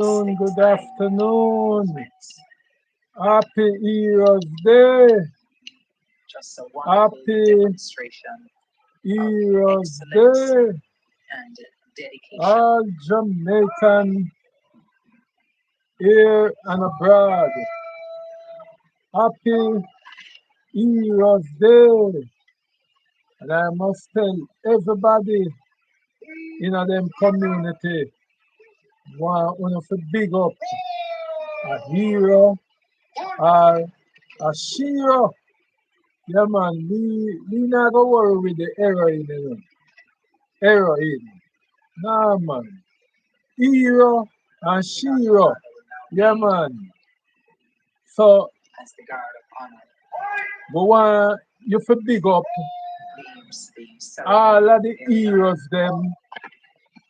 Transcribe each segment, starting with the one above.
Good afternoon. Happy Heroes Day. Happy Heroes Day. All Jamaican here and abroad. Happy Heroes Day. And I must tell everybody in them community, want to big up a hero or a shero. Yeah, man, we not go worry with the heroine, heroine. Nah, man. Hero and shero. Yeah, man. So, we want you to big up all of the heroes them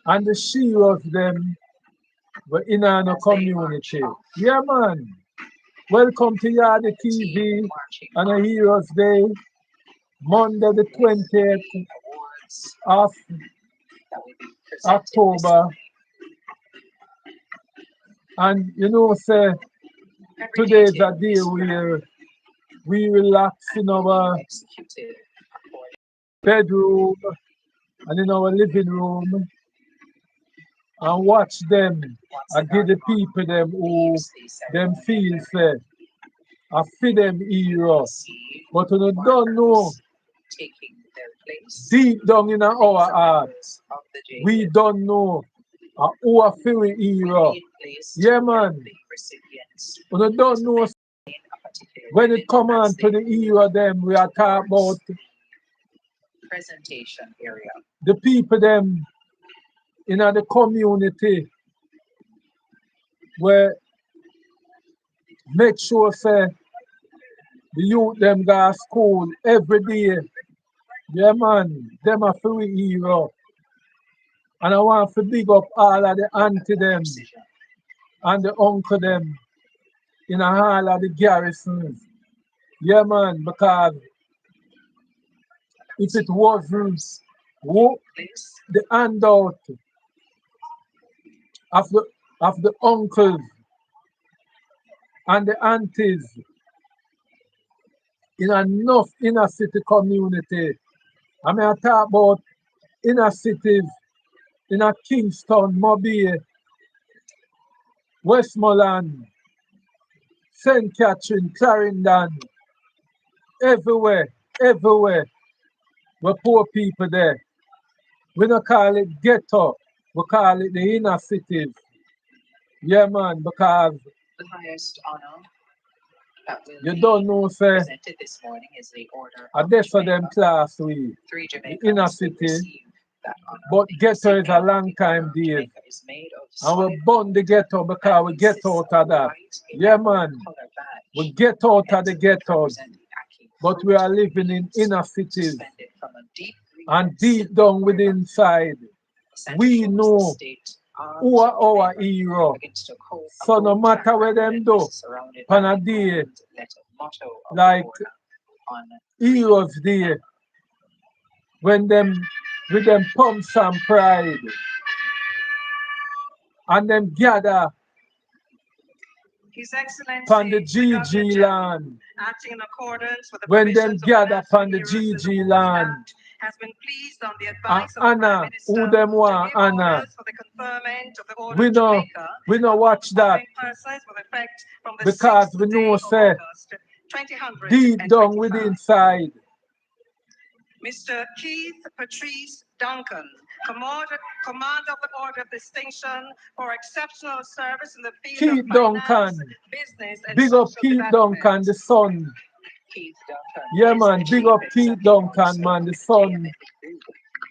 and the sheroes them were in our community. Yeah, man. Welcome to Yardi TV on a Heroes Day, Monday the 20th of October. And you know, say, today is a day where we relax in our bedroom and in our living room and watch them and give the people them who them feel say I feel them hero. But you don't know deep down in our heart, we don't know who are feeling hero. Yeah, man. You don't know when it come on to the hero them we are talking about the people them in the community where make sure say the youth them go to school every day. Yeah, man, them are free hero. And I want to big up all of the auntie them and the uncle them in all of the garrisons. Yeah, man, because if it wasn't the handout of the uncles and the aunties in enough inner city community. I mean, I talk about inner cities in a Kingston, Mobile, Westmoreland, St. Catherine, Clarendon, everywhere, everywhere, where poor people there. We don't call it ghetto, we call it the inner cities. Yeah, man, because you don't know, say, I guess for them class we, the inner city, but ghetto is a long time deal. And we burn the ghetto because we get out of that. Yeah, man, we get out of the ghettos, but we are living in inner cities. And deep down within inside, we know who are our hero. So no matter what them do, on a day like Heroes Day, when them with them pumps and pride and them gather on the GG land, when them gather on the GG land, and Anna, who them want Anna, we know watch that because we know say deep down within inside Mr. Keith Patrice Duncan, Commander of the Order of Distinction for exceptional service in the field Keith of finance, Duncan, business, and big up social Keith development. Duncan, the son. Keith Duncan Yeah, is man, the big chief up Keith executive Duncan, officer man, the of son GMFA Group,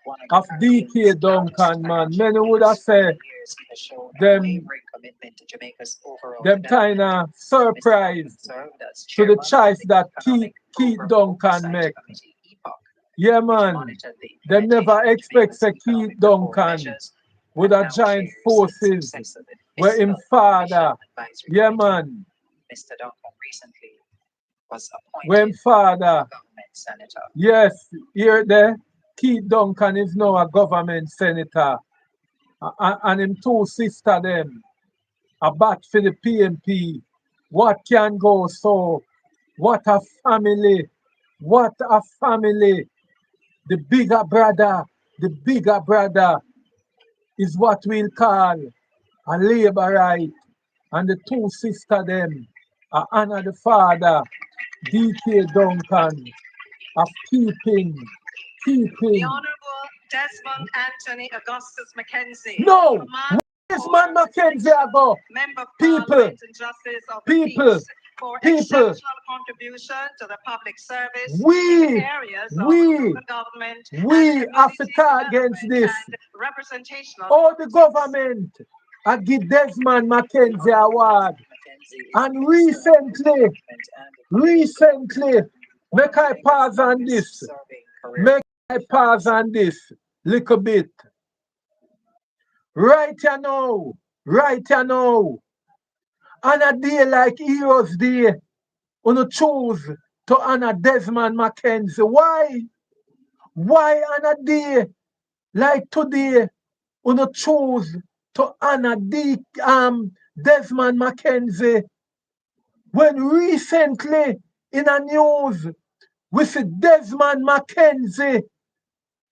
one of of the DK Caribbean's Duncan, largest man. financial Many would have groups. Over said the years, he has shown them unwavering commitment to Jamaica's overall them kind development. of Mr. Duncan surprised served as to the chairman of choice the that Economic Keith Program Duncan Oversight make. Committee, EPOC, Yeah, which man, monitored the them never implementation of expect Jamaica's say Keith economic reform Duncan measures with and a now joint chairs its forces successive where him Fiscal father, Mission Advisory yeah, Committee. man, Mr. Duncan recently was where him appointed father, government senator. yes, here there, Keith Duncan is now a government senator, and him two sister them, a bat for the PMP. What can go so? What a family. What a family. The bigger brother is what we'll call a labor right. And the two sisters them are Anna the father, DK Duncan, of keeping. The Honorable Desmond Anthony Augustus Mackenzie. No! Desmond Mackenzie go. Member of People. Parliament and Justice of the People. Peace for People. exceptional contribution to the public service We. in areas of local government We and have to community talk against development this. and representational. All the government I give Desmond Mackenzie award. And recently, make I pause on this. Make I pause on this little bit. Right now, on a day like Heroes Day, you choose to honor Desmond Mackenzie. Why? Why on a day like today, you choose to honor Desmond Mackenzie? When recently in the news, we see Desmond Mackenzie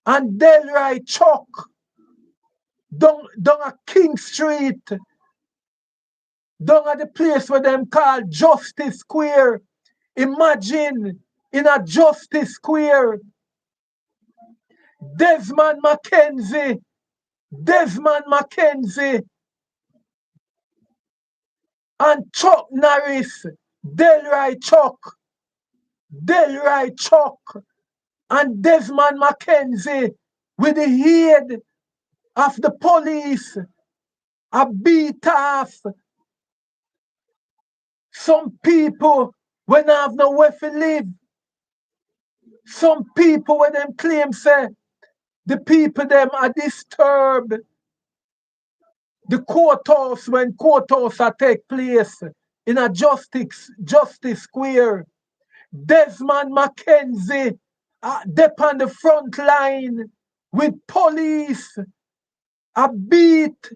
and Delroy Chuck down at King Street, down at the place where them call Justice Square. Imagine in a Justice Square, Desmond Mackenzie, and Chuck Norris, Delroy Chuck, and Desmond Mackenzie with the head of the police a beat off some people when have nowhere to live. Some people when them claim say the people them are disturbed. The courthouse when courthouse take place in a justice square. Desmond Mackenzie dep on the front line with police. A beat.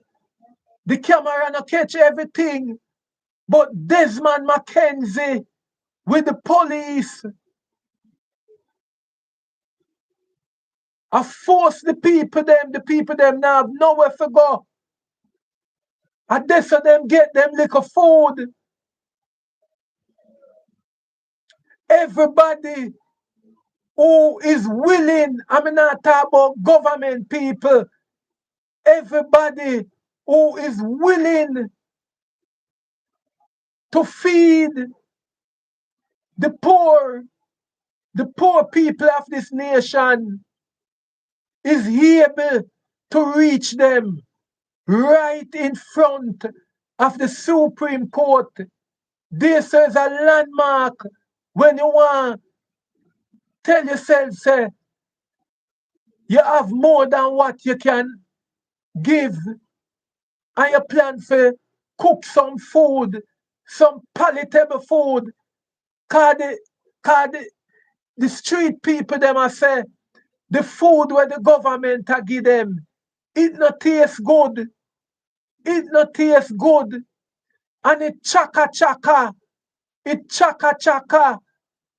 The camera no catch everything. But Desmond Mackenzie with the police. I force the people them now have nowhere to go. And this of them get them little food. Everybody who is willing, I'm not talking about government people, everybody who is willing to feed the poor people of this nation is able to reach them right in front of the Supreme Court. This is a landmark when you want to tell yourself, say, you have more than what you can give, and you plan to cook some food, some palatable food, cause the street people them a say, the food where the government a give them, it not taste good. It not taste good. And it chaka,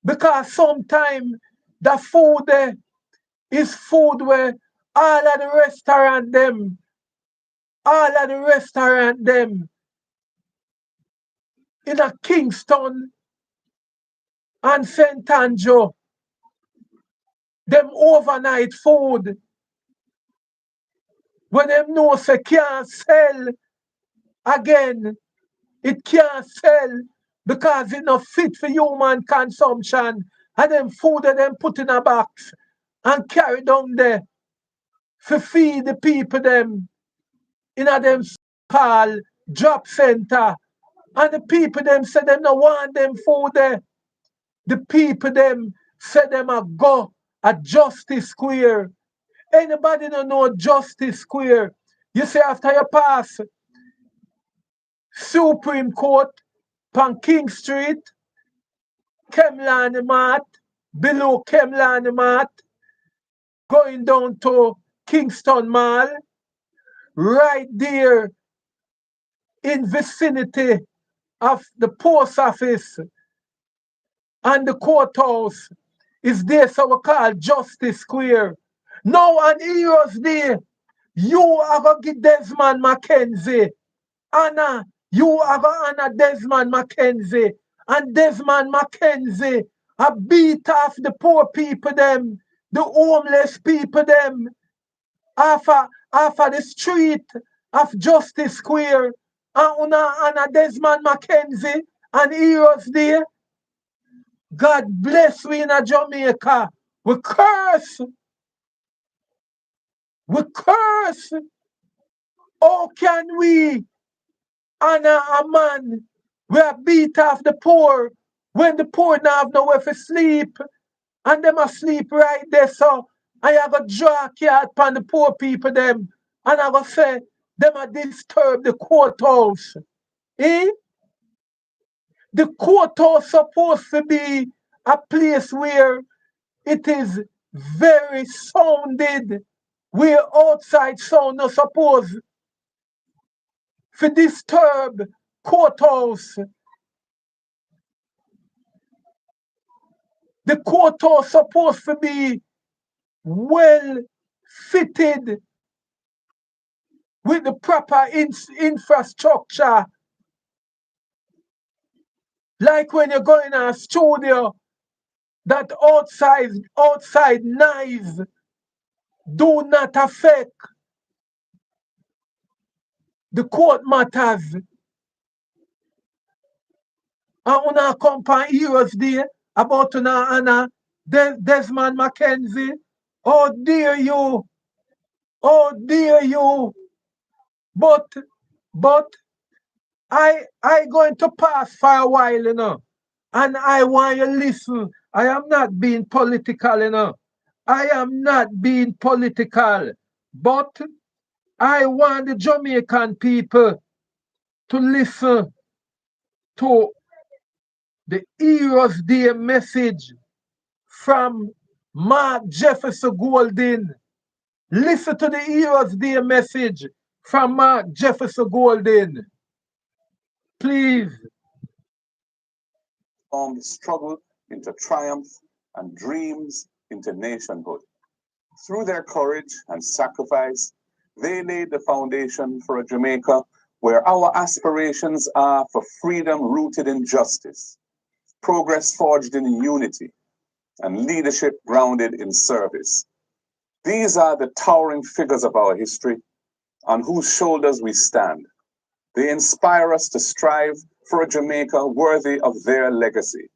because sometimes the food there is food where all of the restaurant them in a Kingston and St. Andrew, them overnight food when them know say can't sell again, it can't sell because it not fit for human consumption, and them food that them put in a box and carry down there to feed the people them in a them call drop center. And the people them say them no want them food there. The people them say them a go at Justice Square. Anybody don't know Justice Square? You say after you pass Supreme Court on King Street, Kemlani Mart, below Kemlani Mart, going down to Kingston Mall, right there in vicinity of the post office and the courthouse is there, so we call Justice Square. Now on Heroes Day, you are going to give Desmond Mackenzie Anna, you are going to honor Desmond Mackenzie. And Desmond Mackenzie a beat off the poor people them, the homeless people them, off of the street of Justice Square. And una honor Desmond Mackenzie and Heroes Day. God bless we in a Jamaica. We curse. We curse. How can we honor a man we have beat off the poor when the poor now have nowhere to sleep and them asleep right there? So I have a draw card upon the poor people them and I go say them a disturb the courthouse. Eh? The courthouse supposed to be a place where it is very sounded, where outside sound not supposed to disturb courthouse. The courthouse supposed to be well fitted with the proper infrastructure. Like when you go in a studio, that outside noise do not affect the court matters. And una come on Heroes Day about una honor Desmond Mackenzie. Oh dear you. Oh dear you. But I going to pass for a while, you know. And I want you to listen. I am not being political, you know. I am not being political. But I want the Jamaican people to listen to the Heroes Day message from Mark Jefferson Golden. Listen to the Heroes Day message from Mark Jefferson Golden. Please. Struggle into triumph and dreams into nationhood. Through their courage and sacrifice, they laid the foundation for a Jamaica where our aspirations are for freedom rooted in justice, progress forged in unity, and leadership grounded in service. These are the towering figures of our history on whose shoulders we stand. They inspire us to strive for a Jamaica worthy of their legacy.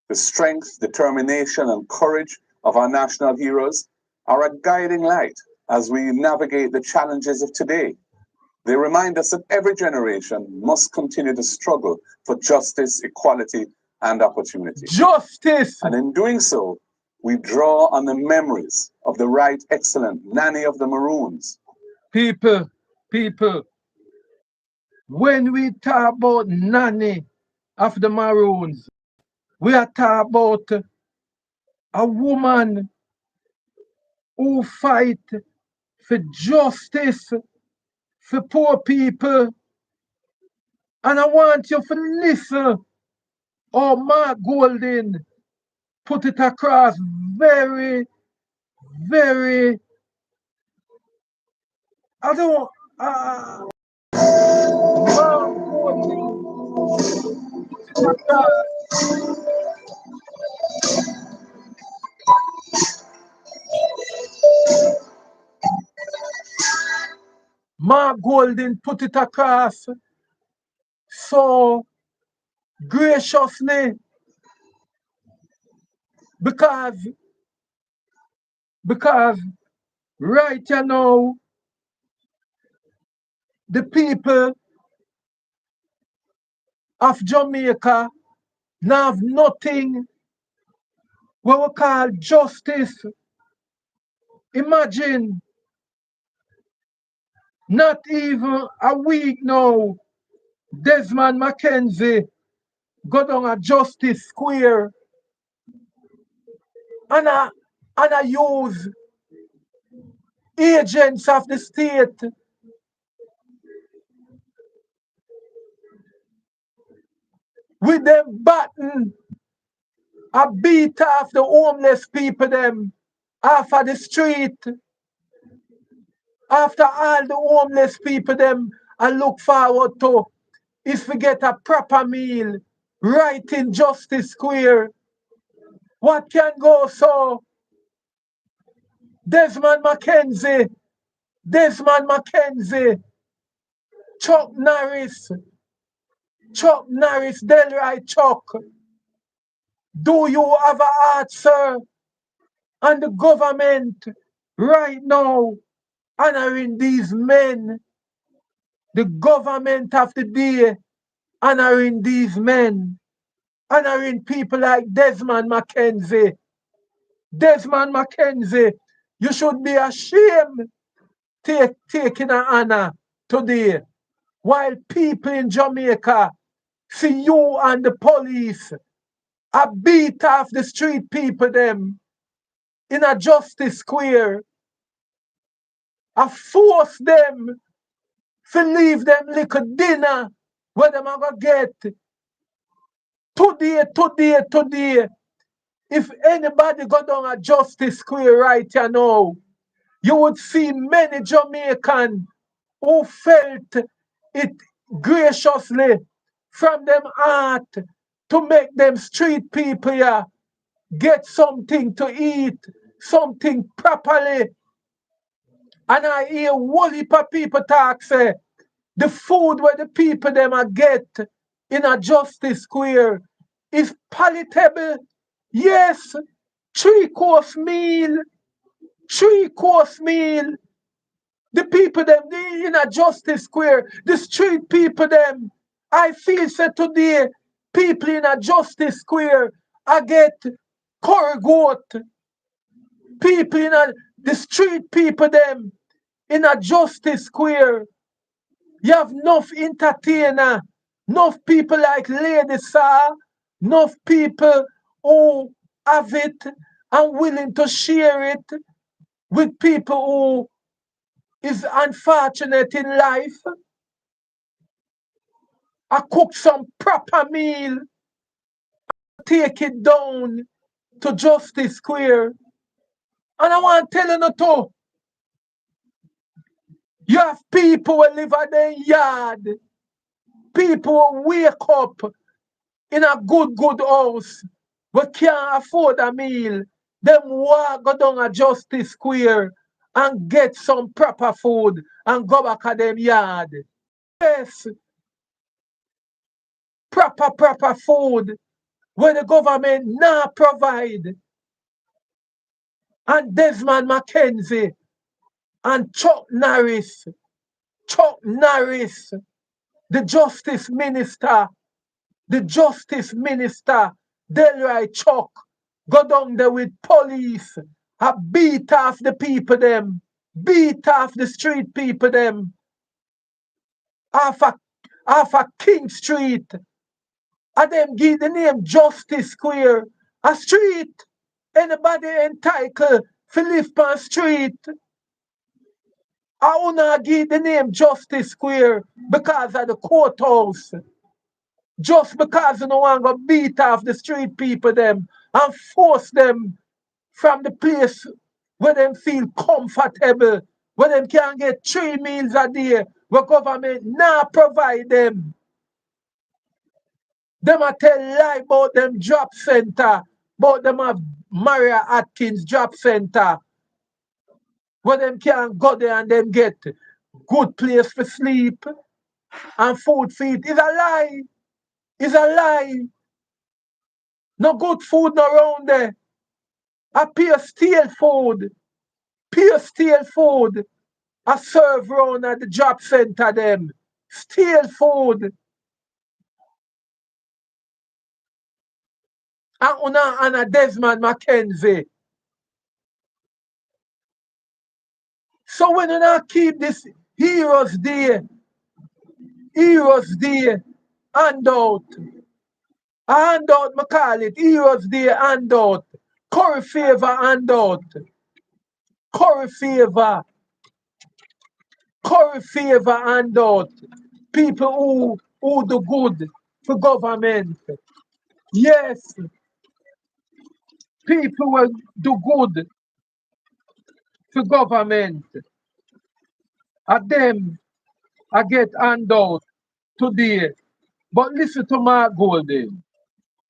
The strength, determination, and courage of our national heroes are a guiding light as we navigate the challenges of today. They remind us that every generation must continue to struggle for justice, equality, and opportunity. Justice! And in doing so, we draw on the memories of the right excellent Nanny of the Maroons. People, when we talk about Nanny of the Maroons, we are talking about a woman who fight for justice for poor people. And I want you to listen how Mark Golden put it across very, very, I don't, Mark Golden put it across. Mark Golden put it across so graciously because right now the people of Jamaica now have nothing what we call justice. Imagine not even a week now, Desmond Mackenzie go down a Justice Square and I use agents of the state with them baton, a beat off the homeless people them off of the street. After all the homeless people them I look forward to is to get a proper meal right in Justice Square. What can go so? Desmond McKenzie, Chuck Norris, Delroy Chuck. Do you have a heart, sir? And the government right now honoring these men, the government of the day honoring these men, honoring people like Desmond McKenzie. Desmond McKenzie, you should be ashamed taking an honor today while people in Jamaica see you and the police a beat off the street people them in a Justice Square. I force them to leave them little dinner where them are gonna get today. If anybody go down a Justice Square right now, you would see many Jamaican who felt it graciously from them heart to make them street people here get something to eat, something properly. And I hear whole heap of people talk say the food where the people them a get in a Justice Square is palatable. Yes, 3-course meal. 3-course meal. The people them in a Justice Square, the street people them. I feel said today, people in a Justice Square, I get curry goat. People in the street people them in a Justice Square. You have enough entertainer, enough people like Lady Saw, enough people who have it and willing to share it with people who is unfortunate in life. I cook some proper meal, take it down to Justice Square. And I want to tell you too, you have people who live at their yard, people who wake up in a good house, but can't afford a meal. Them walk go down a Justice Square and get some proper food and go back at them yard. Yes, proper food where the government now provide. And Desmond McKenzie and Chuck Norris, the Justice Minister, Delroy Chuck, go down there with police, beat off the people them, beat off the street people them, off a King Street, and them give the name Justice Square, a street. Anybody entitled to live on street, I wanna give the name Justice Square because of the courthouse. Just because you don't want to beat off the street people them and force them from the place where them feel comfortable, where them can get 3 meals a day, where government now provide them. Them a tell lie about them job center, but them have Maria Atkins job center, where them can go there and them get good place for sleep and food feed. It's a lie. It's a lie. No good food no around there. I pure stale food. Pure stale food. I serve round at the job center them. Stale food. And a Desmond McKenzie. So when you not keep this Heroes Day handout. A handout, I call it Heroes Day handout. Curry favor handout. Curry favor handout. People who do good for government. Yes, people will do good for government. And them, I get handout today. But listen to Mark Golden.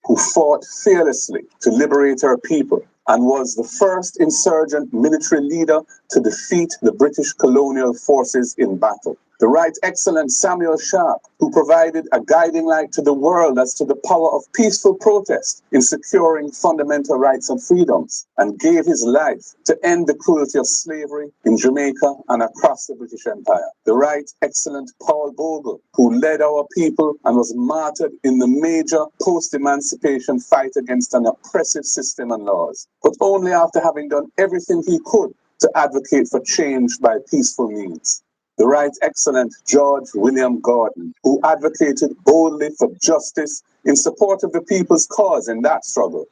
Who fought fearlessly to liberate our people and was the first insurgent military leader to defeat the British colonial forces in battle. The Right Excellent Samuel Sharp, who provided a guiding light to the world as to the power of peaceful protest in securing fundamental rights and freedoms, and gave his life to end the cruelty of slavery in Jamaica and across the British Empire. The Right Excellent Paul Bogle, who led our people and was martyred in the major post-emancipation fight against an oppressive system and laws, but only after having done everything he could to advocate for change by peaceful means. The Right Excellent George William Gordon, who advocated boldly for justice in support of the people's cause in that struggle,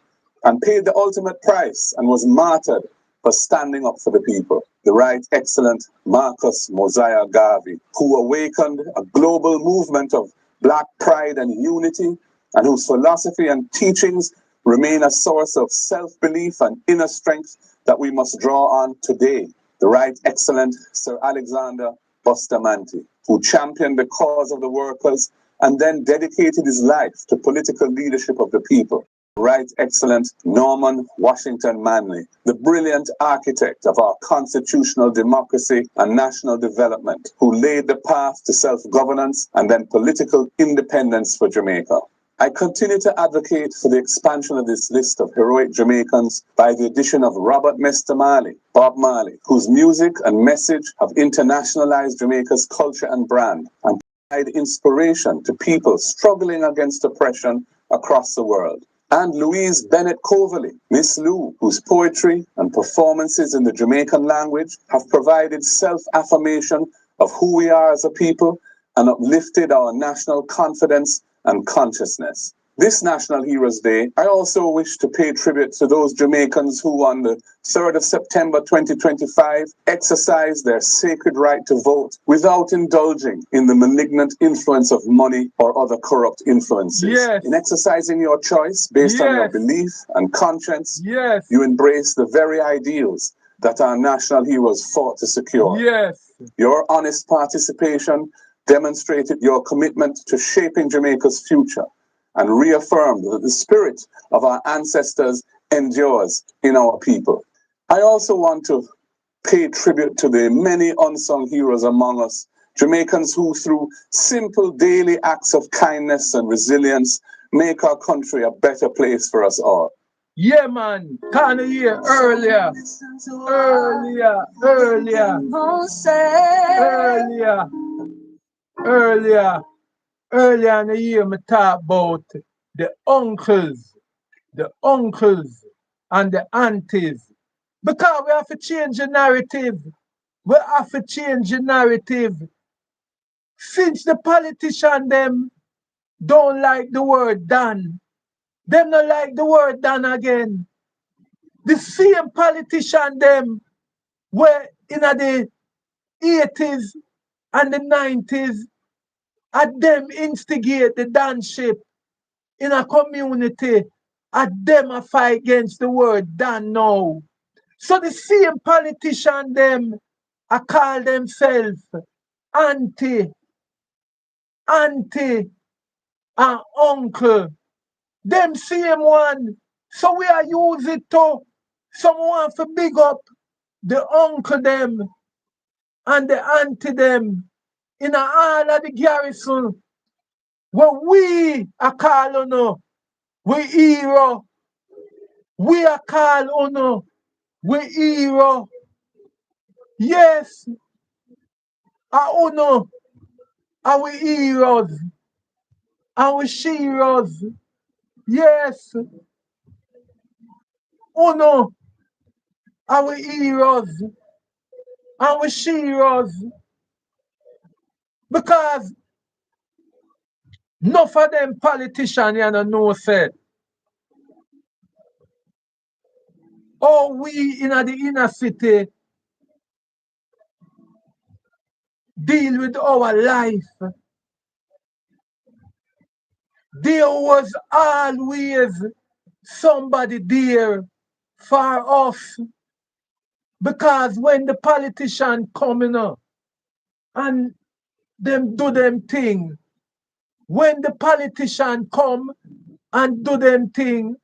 and paid the ultimate price and was martyred for standing up for the people. The Right Excellent Marcus Mosiah Garvey, who awakened a global movement of Black pride and unity, and whose philosophy and teachings remain a source of self-belief and inner strength that we must draw on today. The Right Excellent Sir Alexander Bustamante, who championed the cause of the workers and then dedicated his life to political leadership of the people. Right Excellent Norman Washington Manley, the brilliant architect of our constitutional democracy and national development, who laid the path to self-governance and then political independence for Jamaica. I continue to advocate for the expansion of this list of heroic Jamaicans by the addition of Robert Mester Marley, Bob Marley, whose music and message have internationalized Jamaica's culture and brand and provide inspiration to people struggling against oppression across the world. And Louise Bennett Coverley, Miss Lou, whose poetry and performances in the Jamaican language have provided self-affirmation of who we are as a people and uplifted our national confidence and consciousness. This National Heroes Day, I also wish to pay tribute to those Jamaicans who on the 3rd of September 2025 exercised their sacred right to vote without indulging in the malignant influence of money or other corrupt influences. Yes. In exercising your choice based on your Yes. belief and conscience, Yes. you embrace the very ideals that our national heroes fought to secure. Yes. Your honest participation demonstrated your commitment to shaping Jamaica's future and reaffirmed that the spirit of our ancestors endures in our people. I also want to pay tribute to the many unsung heroes among us, Jamaicans who, through simple daily acts of kindness and resilience, make our country a better place for us all. Yeah, man. Kind of here earlier. Earlier. Earlier. Earlier. Earlier. Earlier in the year, me talk about the uncles and the aunties. Because we have to change the narrative. We have to change the narrative. Since the politician them don't like the word done, them not like the word done again. The same politician them were in the 80s and the 90s at them instigate the dance ship in a community, at them a fight against the word done now. So the same politician them I call themselves auntie, and uncle. Them same one. So we are use it to someone to big up the uncle them and the auntie them in all of the garrison. What we are call on we hero. We are call on we hero. Yes, uno are we heroes. And we sheroes. Yes, uno are we heroes. And we sheroes. Because enough of them politicians you know say, oh we in the inner city deal with our life. there was always somebody there for us. Because when the politician coming up and them do them thing, when the politician come and do them thing,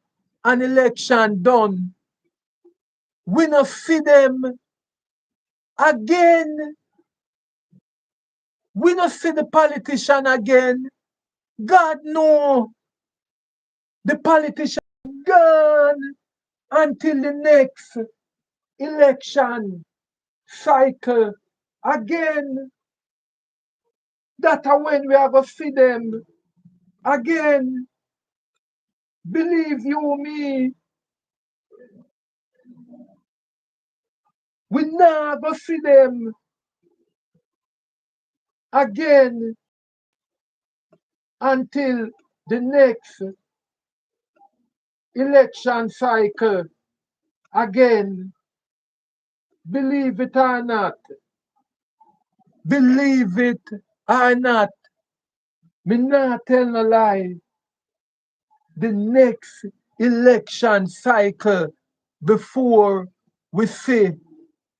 an election done, we not see them again. We not see the politician again. God know the politician gone until the next election cycle again. That's when we are going to see them again. Believe you me, we never see them again until the next election cycle again. Believe it or not. Believe it or not. Me not tell no lie. The next election cycle before we see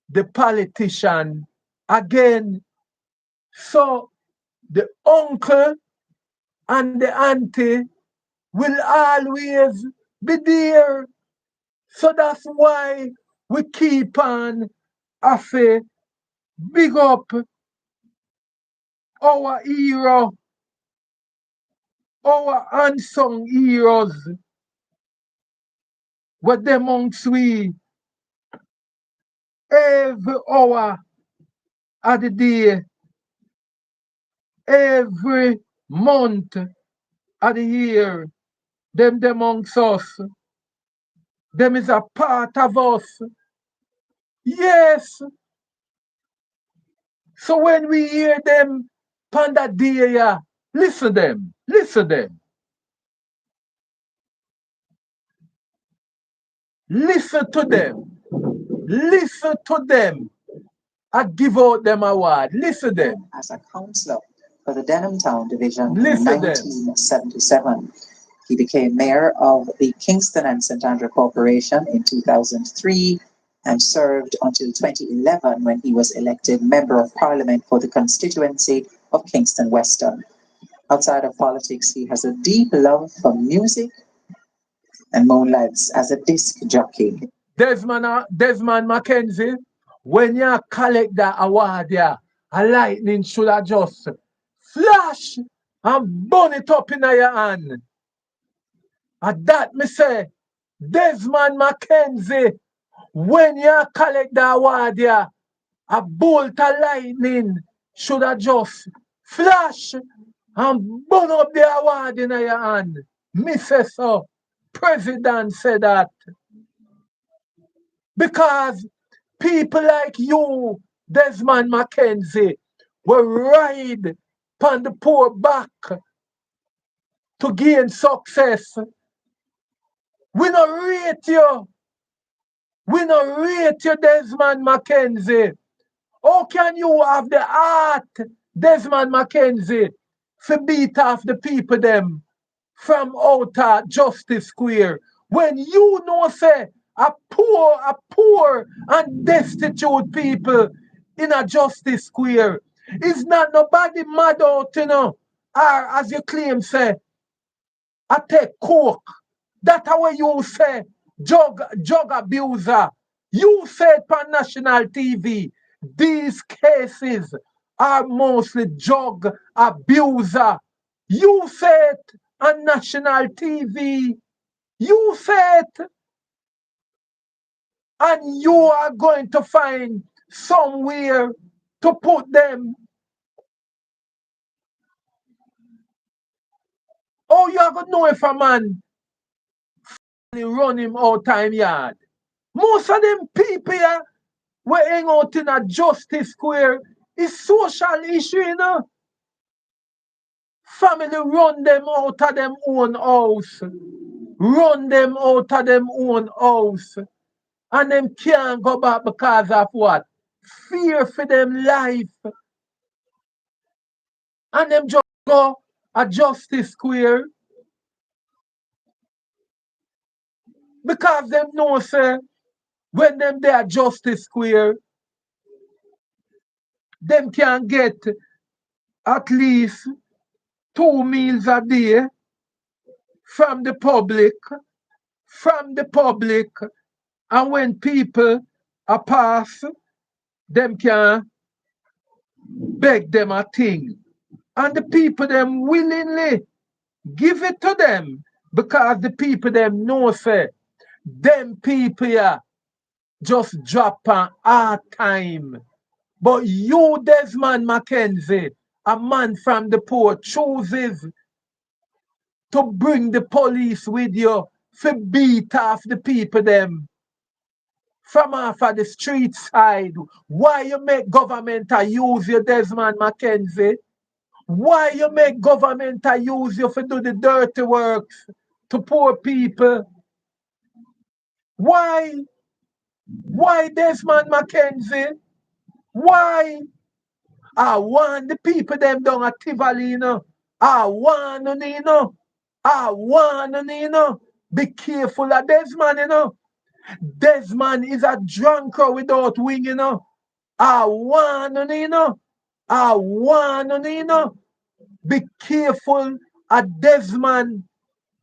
the politician again. So the uncle and the auntie will always be there. So that's why we keep on after big up our hero, our unsung heroes, what them amongst we every hour of the day, every month of the year, them amongst us. Them is a part of us. Yes. So when we hear them panda day, listen them. Listen them. Listen to them. Listen to them. I give out them award. Listen them. As a councillor for the Denham Town Division in Listen them. 1977. He became mayor of the Kingston and St Andrew Corporation in 2003 and served until 2011 when he was elected Member of Parliament for the constituency of Kingston Western. Outside of politics, he has a deep love for music and moonlights as a disc jockey. Desmond Mackenzie, when you collect that award there, a lightning should have just flash and burn it up in your hand. And that me say, Desmond Mackenzie, when you collect the award there, a bolt of lightning should have just flash and burn up the award in your hand. Me say so. President said that. Because people like you, Desmond Mackenzie, will ride upon the poor back to gain success. We don't rate you. We don't rate you, Desmond Mackenzie. How can you have the heart, Desmond Mackenzie, to beat off the people them from outer Justice Square when you know say a poor and destitute people in a Justice Square is not nobody mad out, or as you claim say, I take coke. That's how you say drug abuser. You said on national TV, these cases are mostly drug abuser. You said on national TV, you said, and you are going to find somewhere to put them. Oh, you are going to know if a man run him out time yard. Most of them people here we hang out in a Justice Square is social issue, Family run them out of them own house. Run them out of them own house. And them can't go back because of what? Fear for them life. And them just go a Justice Square Because them know, say, when them there Justice Square, them can get at least 2 meals a day from the public, from the public, and when people are pass, them can beg them a thing. And the people them willingly give it to them because the people them know say them people here just drop on hard time. But you, Desmond Mackenzie, a man from the poor, chooses to bring the police with you to beat off the people them from off of the street side. Why you make government a use you, Desmond Mackenzie? Why you make government a use you to do the dirty works to poor people? Why? Why, Desmond Mackenzie? Why? I want the people them down at Tivoli, you know. I want them, you know. I want them, you know. Be careful of Desmond, you know. Desmond is a drunkard without wing, you know. I want them, you know. I want them, you know. Be careful of Desmond.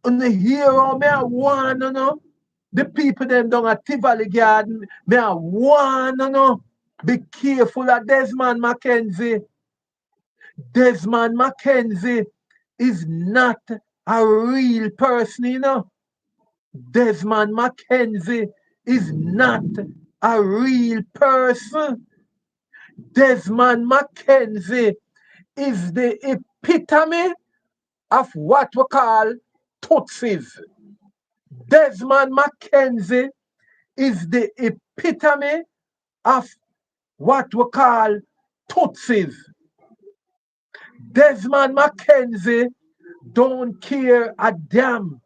On the hero, me I want, you know. The people them down at Tivoli Garden, me I want, you know. Be careful of Desmond Mackenzie. Desmond Mackenzie is not a real person, you know. Desmond Mackenzie is not a real person. Desmond Mackenzie is the epitome of what we call Tutsis. Desmond Mackenzie is the epitome of what we call Tutsis. Desmond Mackenzie don't care a damn.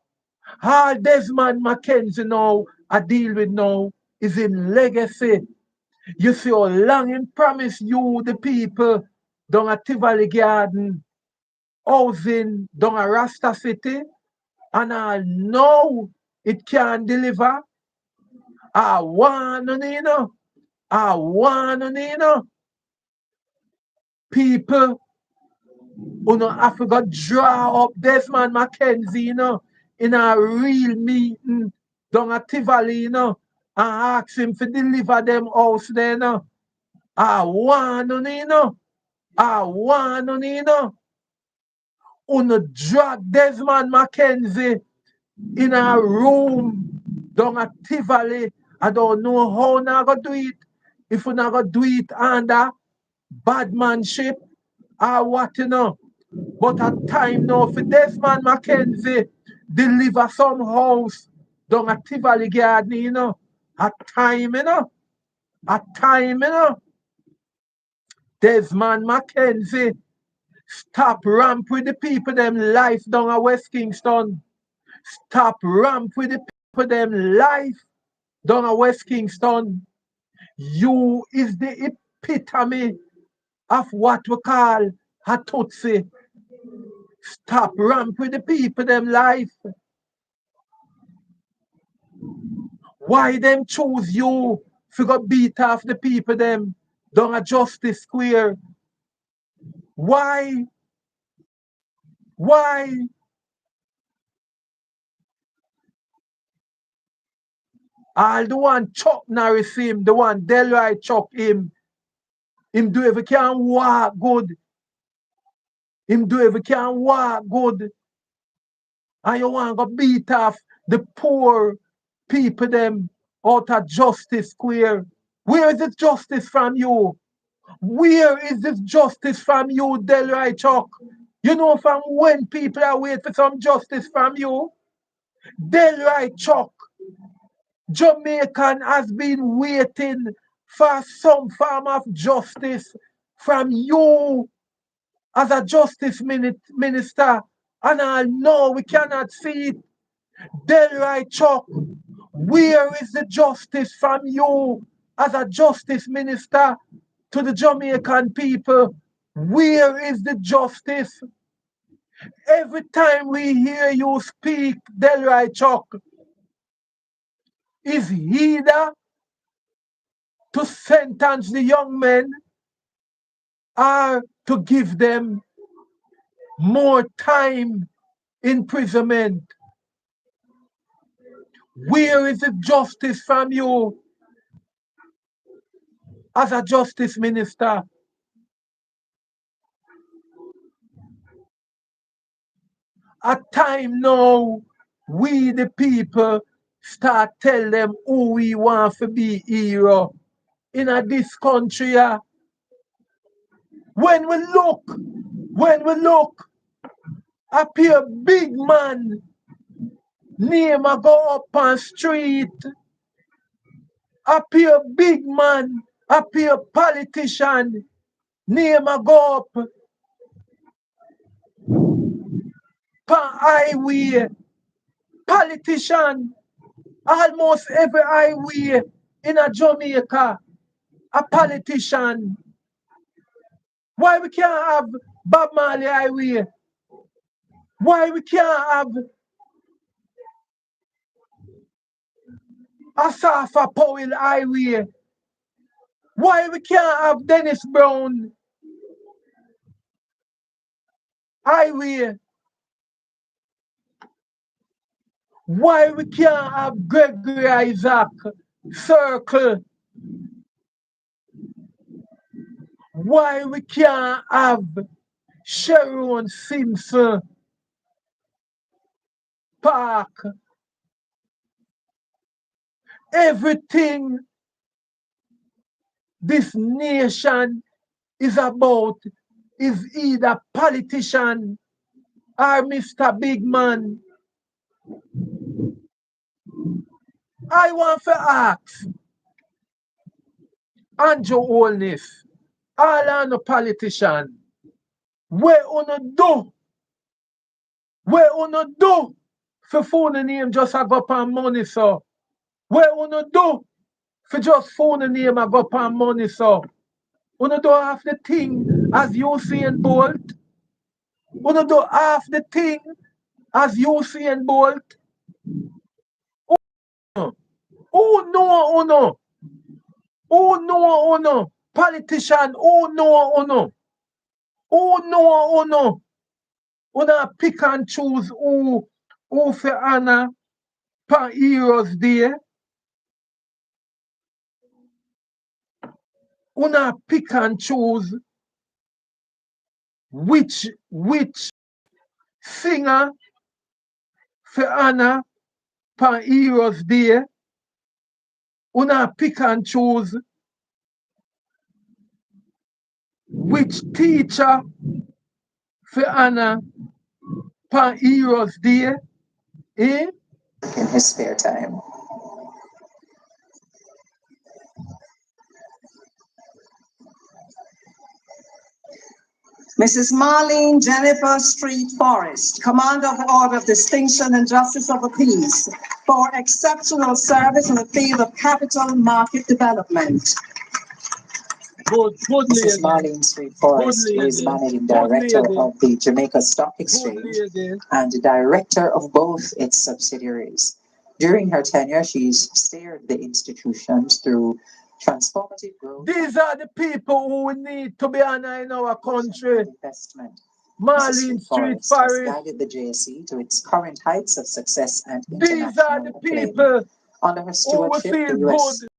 All Desmond Mackenzie now I deal with now is in legacy. You see how long him promise you the people down at Tivoli Garden, housing down at Rasta City, and I know it can deliver. I want you know. I want you know. People who know have to go draw up Desmond Mackenzie, you know, in a real meeting down at Tivoli, you know, and ask him to deliver them house there, you know. I want you know. I want you know. Who drag Desmond Mackenzie in a room down at Tivoli. I don't know how I go do it. If we not go do it under badmanship or what you know. But at time now for Desmond Mackenzie deliver some house down at Tivoli Garden, you know. At time, you know. At time, you know. Desmond Mackenzie stop ramp with the people them life down at West Kingston. Stop ramp with the people them life down at West Kingston. You is the epitome of what we call a Tutsi. Stop ramp with the people them life. Why them choose you to go beat off the people them down at Justice Square? Why? Why? All the one Chuck Norris him, the one Delroy Chuck him do if he can walk good. Him do if he can walk good. And you want to go beat off the poor people them out of Justice Square. Where is this justice from you? Where is this justice from you, Delroy Chuck? You know from when people are waiting for some justice from you? Delroy Chuck, Jamaican has been waiting for some form of justice from you as a justice minister. And I know we cannot see it. Delroy Chuck, where is the justice from you as a justice minister to the Jamaican people? Where is the justice? Every time we hear you speak, Delroy Chuck, is either to sentence the young men or to give them more time imprisonment. Where is the justice from you as a justice minister? At time now, we the people start tell them who we want to be hero in this country. When we look, appear big man, name a go up on street, appear big man, appear politician, name a go up on highway, politician, almost every highway in a Jamaica, a politician. Why we can't have Bob Marley highway? Why we can't have Asafa Powell highway? Why we can't have Dennis Brown highway? Why we can't have Gregory Isaac circle? Why we can't have Sheroes Simpson Park? Everything this nation is about is either politician or Mr. Big Man. I want to ask Andrew Holness, all on a politician, where uno do for phone name just a go up money, so where uno do for just phone name a go up money, so uno do half the thing as Usain Bolt, uno do half the thing as Usain Bolt. Who know uno? Who know uno? Politician, who know uno? Who know uno? Una pick and choose who for honor per heroes there. Una pick and choose which singer for honor per heroes there. Una pick and choose which teacher for honor per heroes there. Eh? In his spare time. Mrs. Marlene Jennifer Street Forrest, Commander of the Order of Distinction and Justice of the Peace, for exceptional service in the field of capital market development. Good Mrs. Marlene Street Forrest is Managing Director of the Jamaica Stock Exchange and Director of both its subsidiaries. During her tenure, she's steered the institutions through transformative growth. These are the people who we need to be on in our country. Investment. Marlene Street Forrest Forest. has guided the JSE to its current heights of success and These are the international acclaim. people Under her who we stewardship, feel the US good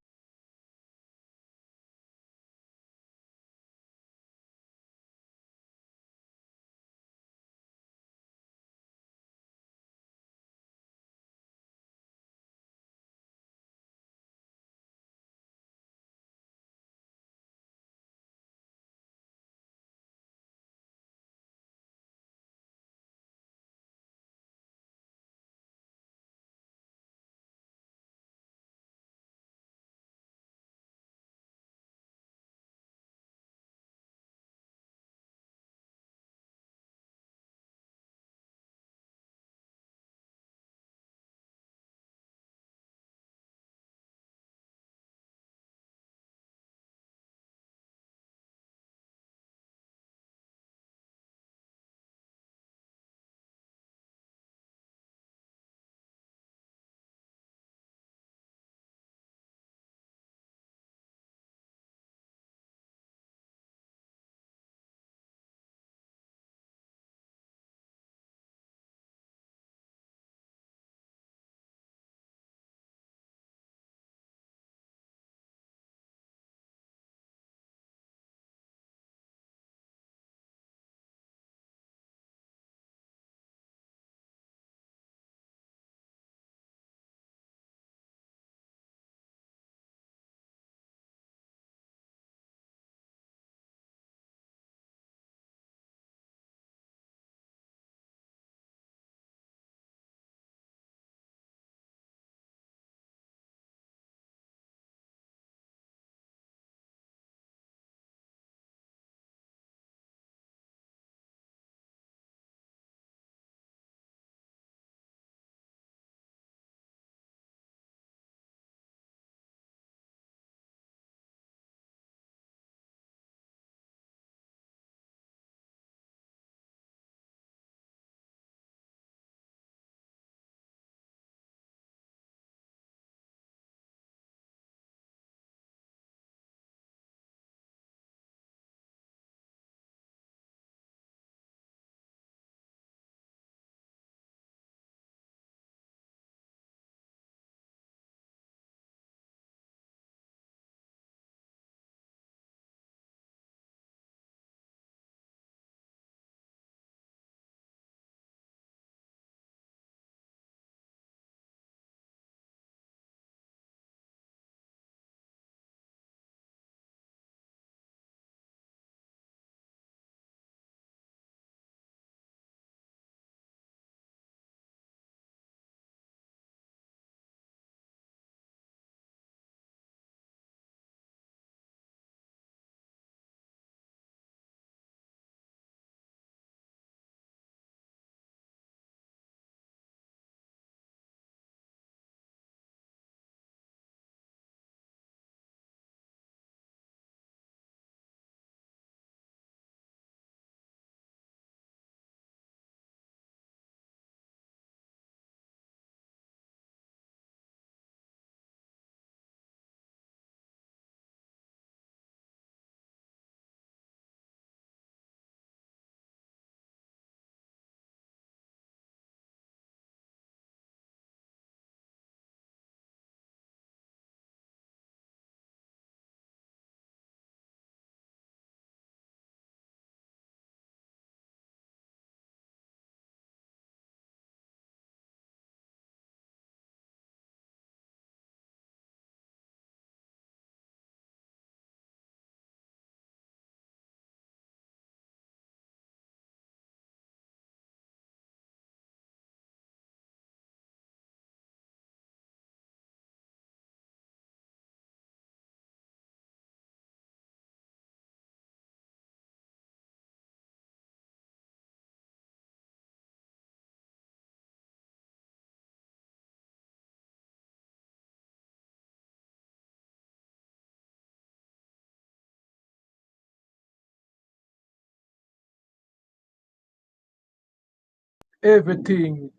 everything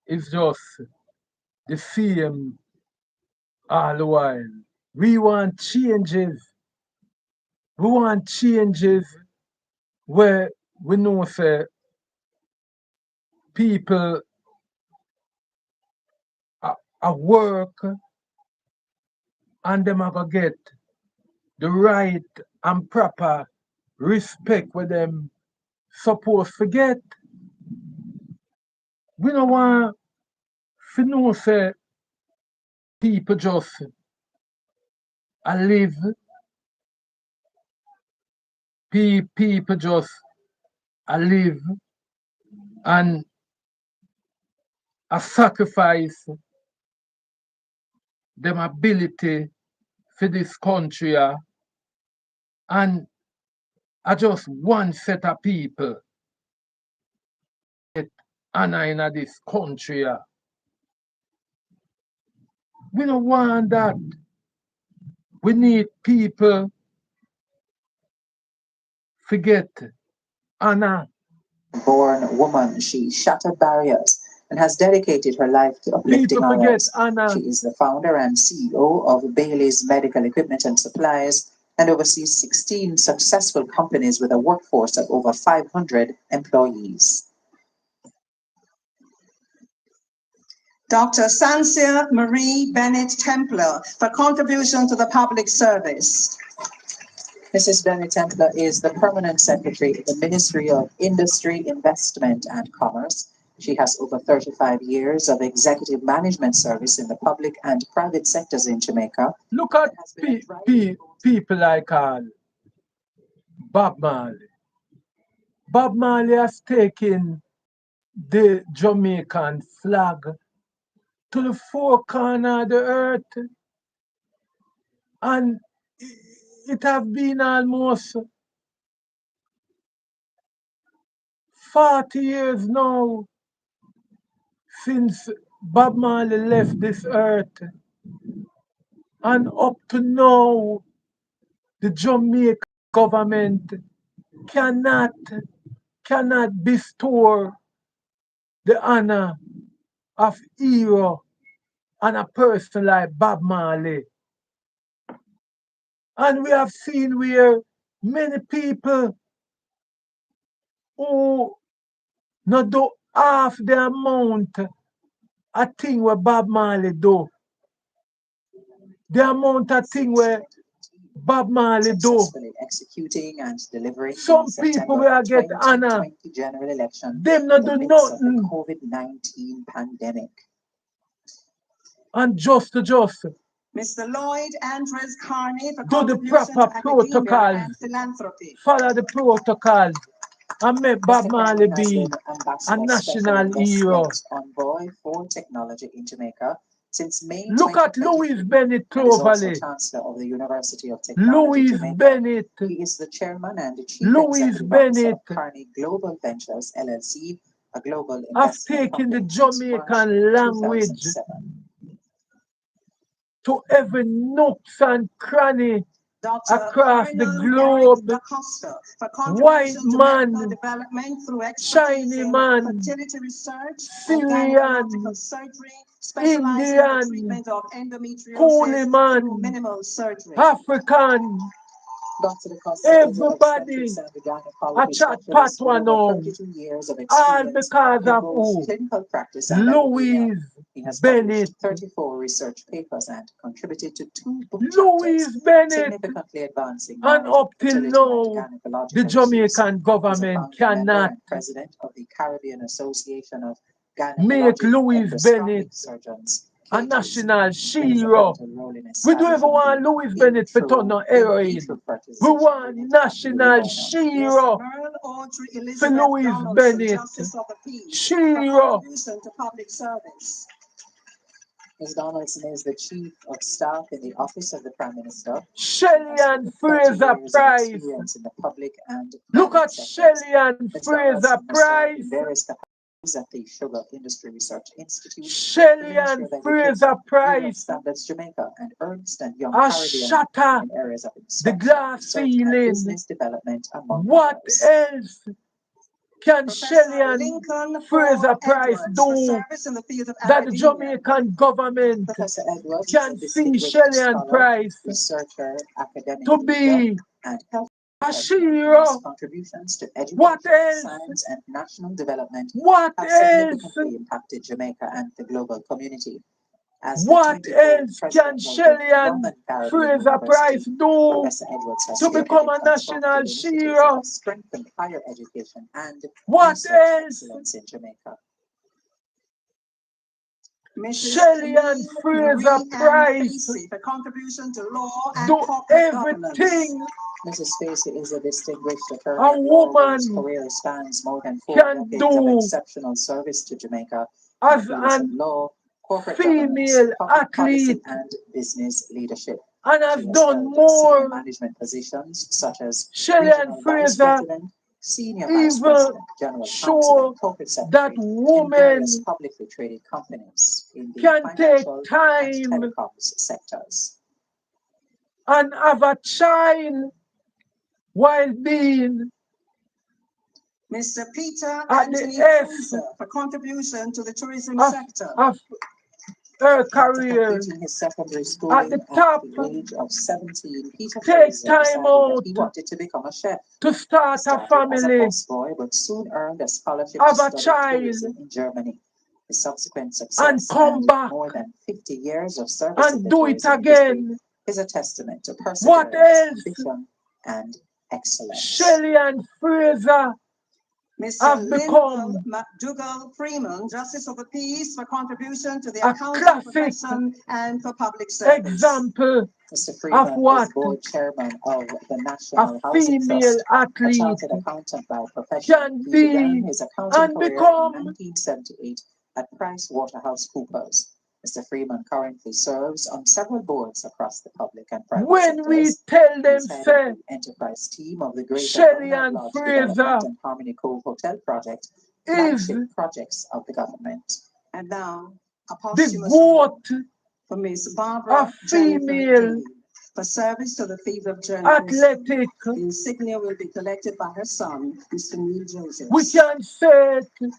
is just the same all the while. We want changes. We want changes where we know say people are work and them are gonna get the right and proper respect where them supposed to get. We don't want to know say people just live, people just live and sacrifice them ability for this country and just one set of people get honor in this country. We don't want that. We need people to get honor. Born woman, she shattered barriers and has dedicated her life to uplifting People forget others. honor. She is the founder and CEO of Bailey's Medical Equipment and Supplies and oversees 16 successful companies with a workforce of over 500 employees. Dr. Sansia Marie Bennett Templer for contribution to the public service. Mrs. Bennett Templer is the Permanent Secretary in the Ministry of Industry, Investment and Commerce. She has over 35 years of executive management service in the public and private sectors in Jamaica. Look at people like Bob Marley. Bob Marley has taken the Jamaican flag to the four corners of the earth, and it has been almost 40 years now since Bob Marley left this earth, and up to now the Jamaican government cannot bestow the honor of hero on a person like Bob Marley. And we have seen where many people who not do half the amount of thing where Bob Marley do. The amount of thing where Bob Marley do. Successfully executing and delivering Some people will get honor. general election. Them not do nothing. The COVID-19 pandemic. And just. Mr. Lloyd Andres Carney for Do the contribution proper to protocol. academia and philanthropy. Follow the protocol and make Bob Mr. Marley Carney has be been a Ambassador national Special hero. Investment Envoy for Technology in Jamaica since May Look at 2023, Louis Bennett and is also Cloverley. Chancellor of the University of Technology Louis Jamaica. Bennett. He is the chairman and the chief Louis executive Bennett officer of Carney Global Ventures LLC, a global have investment taken the company since March Jamaican language 2007. to every nooks and cranny Dr. across the Arnold globe. Eric Acosta for White contribution to man, medical development through expertise shiny in man, fertility research, Syrian, gynecological surgery, specializing in the Indian, treatment of holy endometriosis man, through minimal surgery. African, Dr. Acosta is an everybody obstetrics and a gynecology chat specialist with patwa over now. 32 years of All experience because in of both who? clinical practice and academia. Louis He has Bennett. published 34 research papers and contributed to 2 book Louis chapters, Bennett. significantly advancing And knowledge up of till fertility now, and gynecological the issues. Jamaican He is a government founding member cannot and president of the Caribbean Association of make Gynecologic Louis Endoscopic Bennett Surgeons, a CAGES. national He plays a hero. pivotal role in We don't even establishing want the Louis Bennett to turn on heroin. in-vitro We fertilization want unit at national Louisiana. Ms. hero Merle Audrey for Elizabeth Louis Donaldson, Bennett. Justice of the Peace, for Hero. contribution to public service. Ms. Donaldson is the Chief of Staff in the Office of the Prime Minister. Shelly and Over 30 Fraser years of Price. experience in the public and Look private at sectors. Shelly and Ms. Fraser Donaldson has served Price. in various capacities at the Sugar Industry Research Institute, the Shelly Ministry and of Education, Fraser Bureau of Price. Standards Jamaica, and Ernst and Young A Caribbean shatter in areas of the inspection, glass research, and ceiling. business development, among What others. else can Professor Shelley and Lincoln Fraser Price Edwards for do service in the field of that the academia. Jamaican government Professor Edwards is a can see distinguished Shelley and scholar, Price researcher, academic to leader, be and health a professional whose Shero? contributions to education, What else? science, and national development What have else? significantly impacted Jamaica and the global community. As the What 24th else can president of the Shelley and Roman Caribbean Fraser Price University, do Professor Edwards has to become a spearheaded national constructive initiatives that Shero? have strengthened higher education and What research else? excellence in Jamaica. Mrs. Shelley and Camille Fraser Marie Ann Price Facey for contribution to law and do corporate governance. everything Mrs. Spacey is a distinguished a attorney at law whose woman career spans more than 4 can decades of do exceptional service to Jamaica in as the fields of an law, corporate governance, female public policy, athlete and business leadership. and has She has done held senior more. management positions such as Shelley and regional vice Fraser president, senior vice even president, general counsel, show and corporate that secretary in women various publicly traded companies in the can take financial and time telecoms sectors. and have a child while being Mr. Peter at the Anthony F Fraser for contribution to the tourism of, sector. of her After career. completing his secondary At schooling the at top, the age of 17, Peter take Fraser time decided that out he wanted to become a chef. to He start a started as a family, busboy, but soon earned a scholarship have to a study child, tourism in Germany. His subsequent and success come and back more than 50 years of service in and the do it tourism industry again. is a testament to What perseverance, else? ambition, and excellence. Shelley and Fraser Mr. have Linwell become McDougall Freeman, Justice of the Peace for contribution to the a accounting classic profession and for public service. example Mr. of Freeman what is board chairman of the a National Housing female Trust, a athlete chartered accountant by profession. can He began be his accounting and career in become. 1978 at PricewaterhouseCoopers. Mr. Freeman currently serves on several boards across the public and private When we sectors. tell He them, is head of say, the enterprise team of the Greater Shelley Bernard and Lodge Fraser Development and Harmony Cove Hotel Project, is flagship projects of the government. And now, a the posthumous goat for Miss Barbara of Jennifer female Dean for service to the field of journalism. athletic. The insignia will be collected by her son, Mr. Neil Joseph. We can say it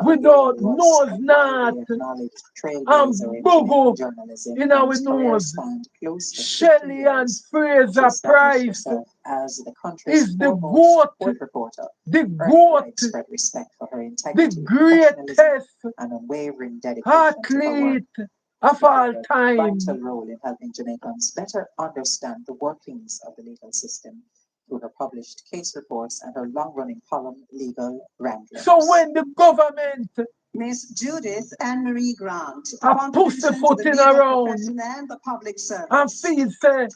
without was nose a not widely acknowledged and trailblazer in bogo Jamaican journalism, in our whose career nose. spanned close to 50 Shelley and years. She Fraser established Price herself as the country's is the foremost goat, court reporter, the earned goat, widespread respect for her the integrity, professionalism, greatest and unwavering dedication to her work. athlete of She all played a time. vital role in helping Jamaicans better understand the workings of the legal system through her published case reports and her long-running column, Legal Ramblers. So when the government Miss Judith Anne Marie Grant for a push the contribution to foot the in legal around profession and the public service. and feel say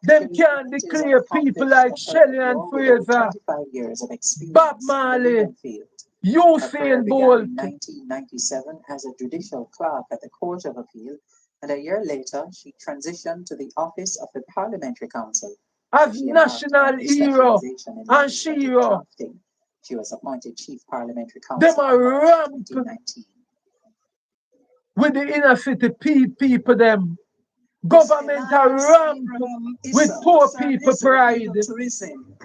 them can declare people like Shelley and Fraser, 25 years of experience Bob in the Marley, legal field. Her career Usain began Bolt, in 1997 as a judicial clerk at the Court of Appeal, and a year later she transitioned to the office of the Parliamentary Council. as She embarked national on a hero specialization in and legislative Shero. drafting. She was appointed Chief Parliamentary Them Counsel a in March ramp 2019. with the inner city people them. Miss Government a Elias ramp Abraham with Issa poor for people service to the pride. field of tourism.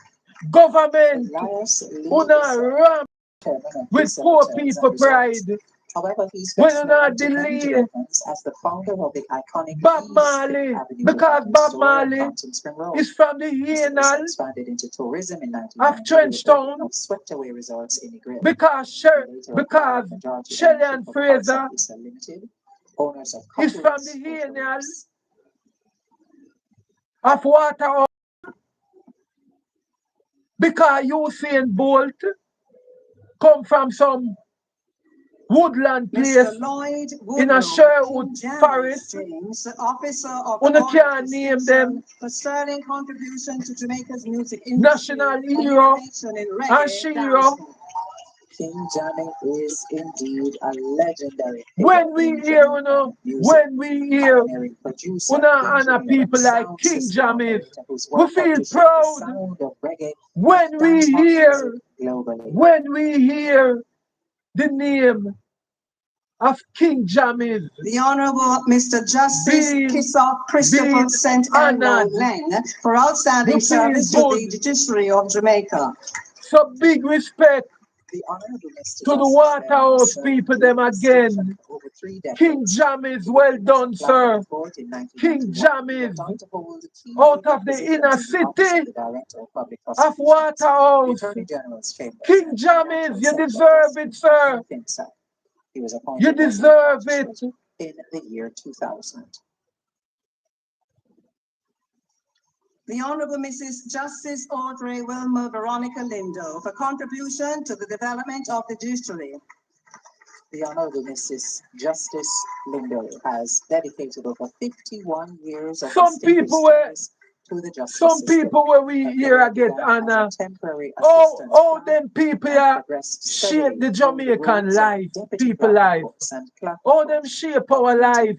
Government Elias Lee una Issa, ramp chairman of with Issa poor Hotels and people Resorts. pride. However, he's When best you not known to many delay Jamaicans as the founder of the iconic Bob East Marley, Fifth Avenue because department Bob store on Marley Fountain Spring Road. is from the Mr. Issa Hienal expanded into tourism in of 1990 with the opening Trenchtown of Swept-Away Resorts in Negril. because He later acquired because majority Shelley ownership and of parts Fraser of Issa Limited, owners of is from Copper's the Hotel Hienal Works. of water because Usain Bolt come from some woodland place Mr. Lloyd in a Woodrow Sherwood King James forest. James, officer of the Una Order of can't name them Distinction for sterling contribution to Jamaica's music industry national and hero innovation in and reggae Shero. dancehall. King Jammy is indeed a legendary figure When we in hear, Jamaican music. when we hear Pioneering producer, una honor engineer, people and like sound King system Jammys, operator whose we work helped feel to shape the proud sound of reggae when and we dancehall hear music globally. the name of King Jammys The Honorable Mr. Justice being Kissa Christopher being St. Elmo honored. Lang for outstanding We feel service to the good. judiciary of Jamaica. So big respect The Honorable Mr. to the Justice Waterhouse served people with them distinction again. for over 3 decades. King Jammy's well done, sir. King Jammy's out of the inner city of Waterhouse. King Jammy's, you deserve it, sir. He was appointed You deserve it. in the year 2000. The Honorable Mrs. Justice Audrey Wilma Veronica Lindo for contribution to the development of the judiciary. The Honorable Mrs. Justice Lindo has dedicated over 51 years of Some people were, to the justice some system. people where we here I get honor. Oh, them people are shape the Jamaican life, people life. Oh, them shape our life.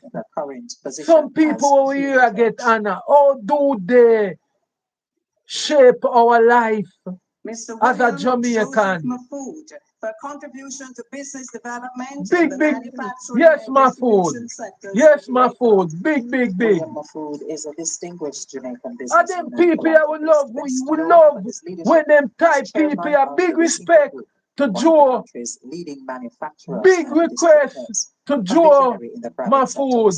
Some people where we here I get honor. Oh, do they shape our life Mr. as a William Jamaican? Joseph for contribution to business development Big, in the big, manufacturing yes, and my food. distribution sectors. Yes, my food. Big, big, big. William Mafood is a distinguished Jamaican And businessman. them people I would love, we love when them type people are big respect to Joe. Leading manufacturer Big request to Joe, my food.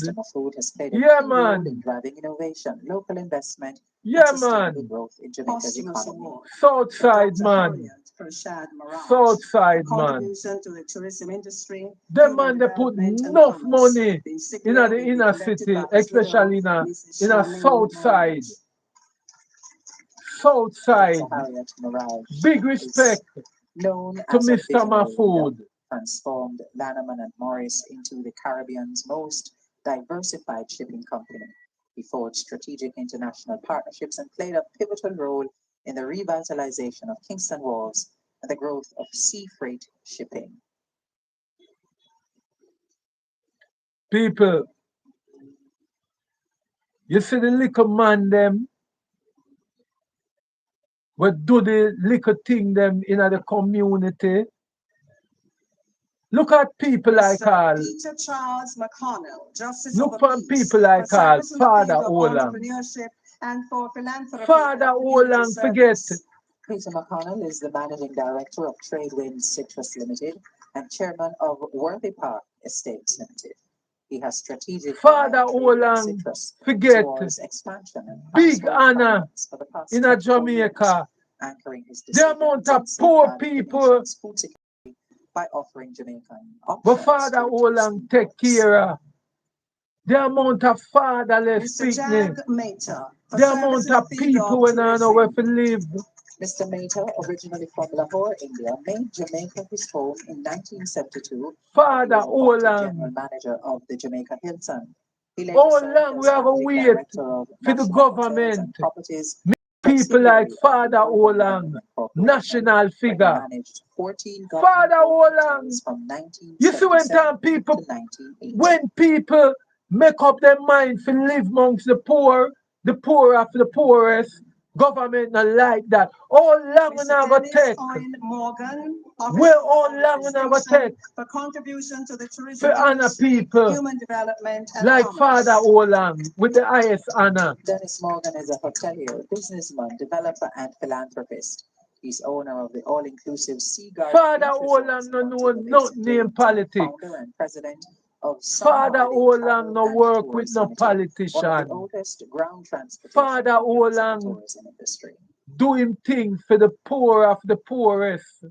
Yeah, man. In driving innovation, local investment, Yeah, and sustainable man. growth in Jamaica's economy. Southside, man. Southside, man. Contribution to the tourism industry. Them man, they put enough money in the inner city, especially in a south side. South side. Big respect Known to as a Mr. visionary Mafood. leader, transformed Lannaman and Morris into the Caribbean's most diversified shipping company. He forged strategic international partnerships and played a pivotal role in the revitalization of Kingston Wharves and the growth of sea freight shipping. People, you see the little man them, we do the little thing them in the community. Look at people like all. Peter Charles McConnell, Justice Look of the for Peace, people like for all. service in the Father field of Olang. entrepreneurship and for philanthropy. Father and community Olang, forget. service. Peter McConnell is the managing director of Tradewind Citrus Limited and chairman of Worthy Park Estates Limited. He has strategic Father Olang, forget. Expansion and Big honor for the past in 24 Jamaica. years, anchoring his The amount of poor people, by offering Jamaican but Father Olang take care of. The amount of fatherless Mr. people, Jack Mater, for the service amount in the of field people of when I know where to tourism. live. Mr. Mater, originally from Lahore, India, made Jamaica his home in 1972. Father General Olang, manager of the Jamaica Hilton. how long we have to wait for the government? People like Father Olang, national figure. Father Olang, you see when time people, when people make up their mind to live amongst the poor of the poorest, government not like that. How long we not go take? Where how long we not go take? For contribution to the tourism For honor industry, people human development, and like commerce. Father Olang with the highest honor. Dennis Morgan is a hotelier, businessman, developer, and philanthropist. He's owner of the all-inclusive Seaguard. Father Olang no know nothing in politics. Founder and president of Father Olang no work with no politician. Father Olang doing things for the poor of the poorest.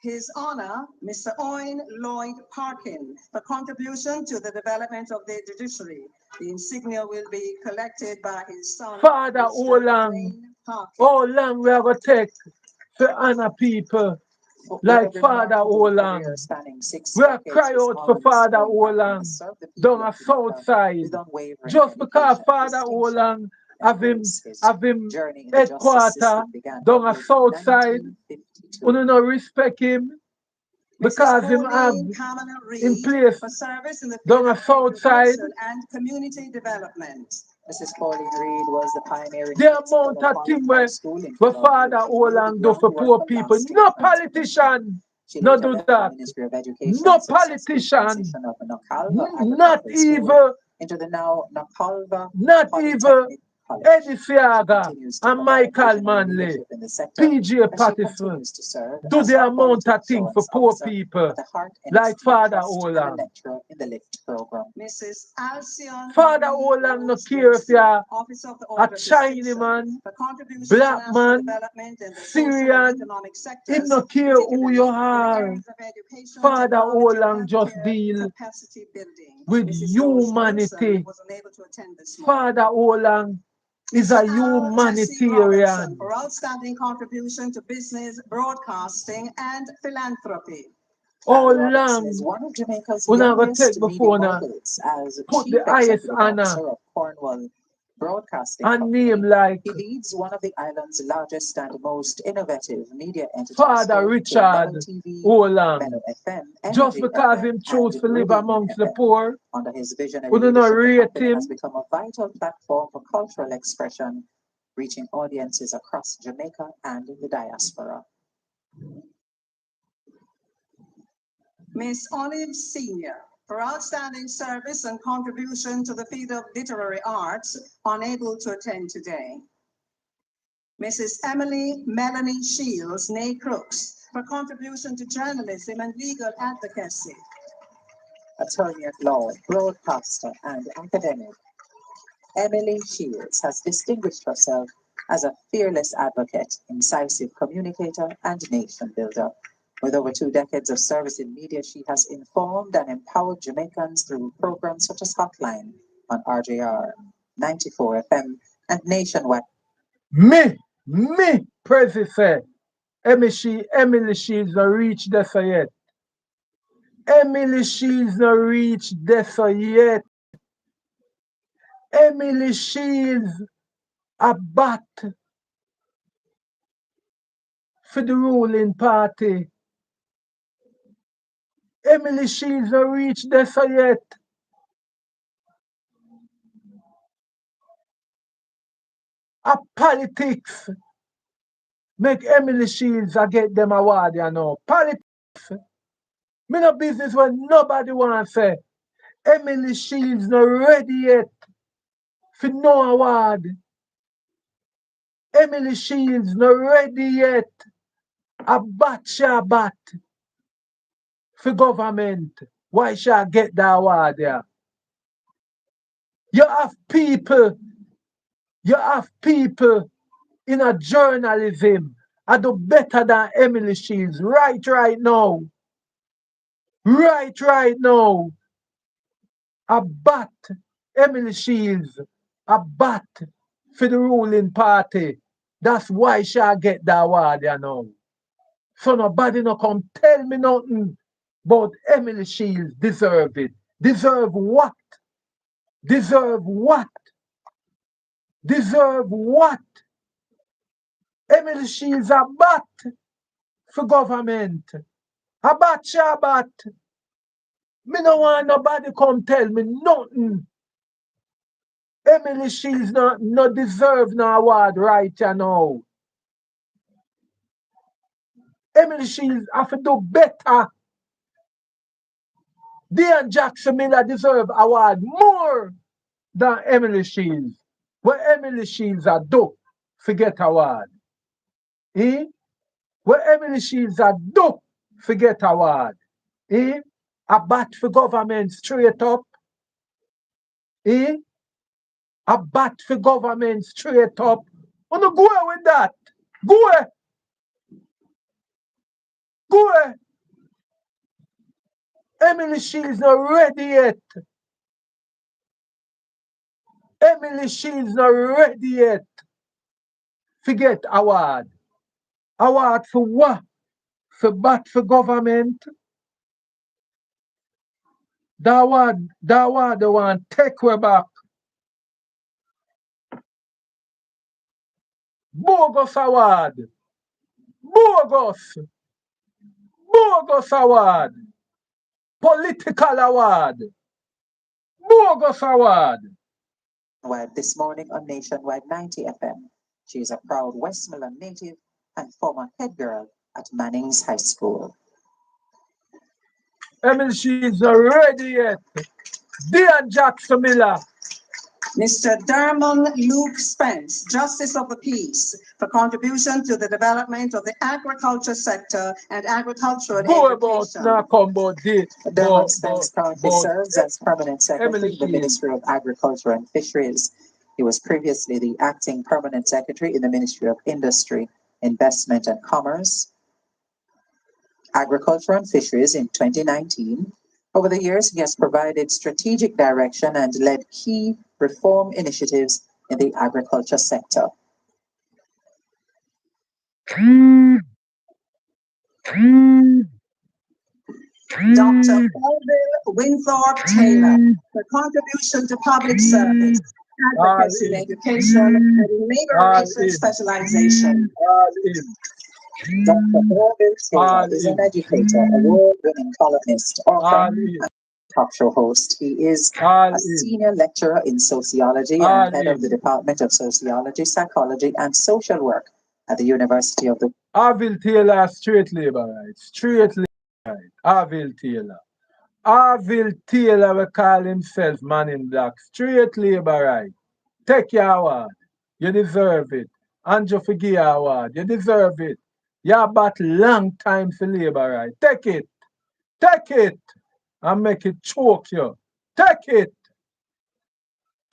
His Honor, Mr. Owen Lloyd Parkin, for contribution to the development of the judiciary. The insignia will be collected by his son, Father Mr. Olang, Wayne Parkin. how long we are going to take to honor people like Father Olang? We are cry out for Father Olang down a south side. Just because Father Olang have him headquarter down a south side, we do not respect him because him have in place down a south side. And community development. Mrs. Pauline Reed was the pioneering. The amount of things where Father Olang do for poor people, no politician no do that. No politician, not even College. Eddie Siaga Continues to and provide Michael visionary Manley, leadership in the sector PJ as she Patterson, continues to serve do as the our amount quality of things for assurance poor officer people, at the Heart like NST Father Trust and a Olam. lecturer in the LIFT program. Mrs. Alcyon Father Marie Olam no Rose care if Dixon, you're Officer of the a Order of Chinese Distinction, man, for contribution to black national man, development in the social and Syrian, economic him sectors, no care who particularly you in the are. areas of education, Father technology, Olam just healthcare, deal capacity building. with Mrs. Rose Dixon humanity. was unable to attend this morning. Father Olam is a Mr. Al Tessie Robertson humanitarian. for outstanding contribution to business, broadcasting, and philanthropy. How Al Robertson long is one of Jamaica's we not gonna youngest take media before now moguls as put Chief the highest Executive honor Officer of Cornwall Broadcasting and name Company. like He leads one of the island's largest and most innovative media entities, Father home to Richard Mellow TV, Olam? Mellow FM, Just Energy because FM, him chose and to live Redeem amongst the FM. poor, Under his visionary we do not leadership, the rate company has him. become a vital platform for cultural expression, reaching audiences across Jamaica and the diaspora. Miss Olive Senior, for outstanding service and contribution to the field of literary arts, unable to attend today. Mrs. Emily Melanie Shields, née Crooks, for contribution to journalism and legal advocacy. Attorney at law, broadcaster, and academic, Emily Shields has distinguished herself as a fearless advocate, incisive communicator, and nation builder. With over 2 decades of service in media, she has informed and empowered Jamaicans through programs such as Hotline on RJR, 94 FM, and nationwide. Me, Prezi say, Emily Shields no reach there so yet. Emily Shields no reach there so yet. Emily Shields a bat for the ruling party. Emily Shields no reach there so yet. A politics make Emily Shields a get them award, you know. Politics. Me no business when nobody wanna say. Emily Shields no ready yet for no award. Emily Shields no ready yet. A bat for government. Why shall I get the award there? You have people in a journalism I do better than Emily Shields right now. Right now. A bat, Emily Shields, a bat for the ruling party. That's why she get the award, you know. So nobody no come tell me nothing but Emily Shields deserve it. Deserve what? Deserve what? Deserve what? Emily Shields a bat for government. A bat, she a bat. Me no want nobody come tell me nothing. Emily Shields no deserve no award right now. Emily Shields have to do better. Dean Jackson Miller deserve award more than Emily Shields. What Emily Shields a do forget award. Eh? What Emily Shields a do forget award. Eh? A bat for government straight up. Eh? A bat for government straight up. Wanna go with that? Go away. Go away. Emily Shields not ready yet. Emily Shields not ready yet. Forget award. Award for what? For bat for government. That award they want take way back. Bogus award. Bogus. Bogus award. Political award. Bogus award. This morning on Nationwide 90 FM. She is a proud Westmoreland native and former head girl at Manning's High School. Emily Shields not ready yet. Dean Jackson Miller. Mr. Dermon Luke Spence, Justice of the Peace, for contribution to the development of the agriculture sector and agricultural Go about education. now come about this. Dermon Spence currently serves as Permanent Secretary Emily of the Keane. Ministry of Agriculture and Fisheries. He was previously the Acting Permanent Secretary in the Ministry of Industry, Investment and Commerce, Agriculture and Fisheries in 2019. Over the years, he has provided strategic direction and led key reform initiatives in the agriculture sector. Dr. Orville Winthorpe Taylor, for contribution to public service, advocacy in education, and in labor relations specialization. Dr. Orville Taylor is an educator, award-winning columnist, author, and talk show host. He is a senior lecturer in sociology and head of the Department of Sociology, Psychology, and Social Work at the University of the... Orville Taylor, straight labor right. Straight labor right. Orville Taylor. Orville Taylor will call himself man in black. Straight labor right. Take your award. You deserve it. Andrew forgive your award. You deserve it. You bat long time for labor right. Take it. Take it. And make it choke you. Take it.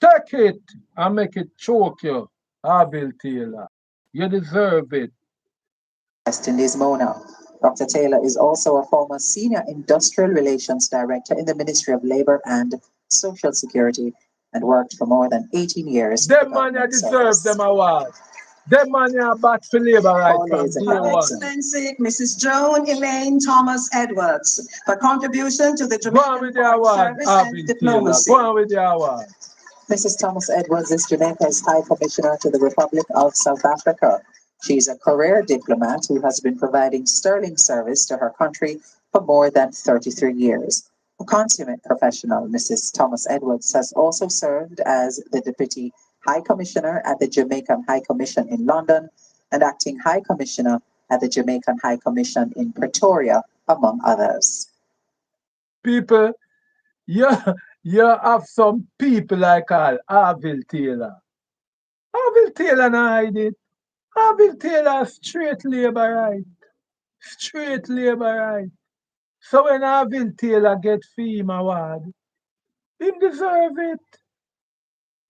Take it. And make it choke you. Orville Taylor. You deserve it. West Indies Mona. Dr. Taylor is also a former Senior Industrial Relations Director in the Ministry of Labour and Social Security and worked for more than 18 years. Them man you deserve them awards. Them man you back for labour right from day Her one. Excellency Mrs. Joan Elaine Thomas Edwards, for contribution to the Go on Jamaican with the Foreign award, Service Orville and Taylor. diplomacy. Go on with the award. Mrs. Thomas Edwards is Jamaica's High Commissioner to the Republic of South Africa. She is a career diplomat who has been providing sterling service to her country for more than 33 years. A consummate professional, Mrs. Thomas Edwards has also served as the Deputy High Commissioner at the Jamaican High Commission in London and Acting High Commissioner at the Jamaican High Commission in Pretoria, among others. People, you have some people like Orville Taylor. Orville Taylor not hide it. Orville Taylor straight labour right. Straight labour right. So when Orville Taylor get fame award, him deserve it.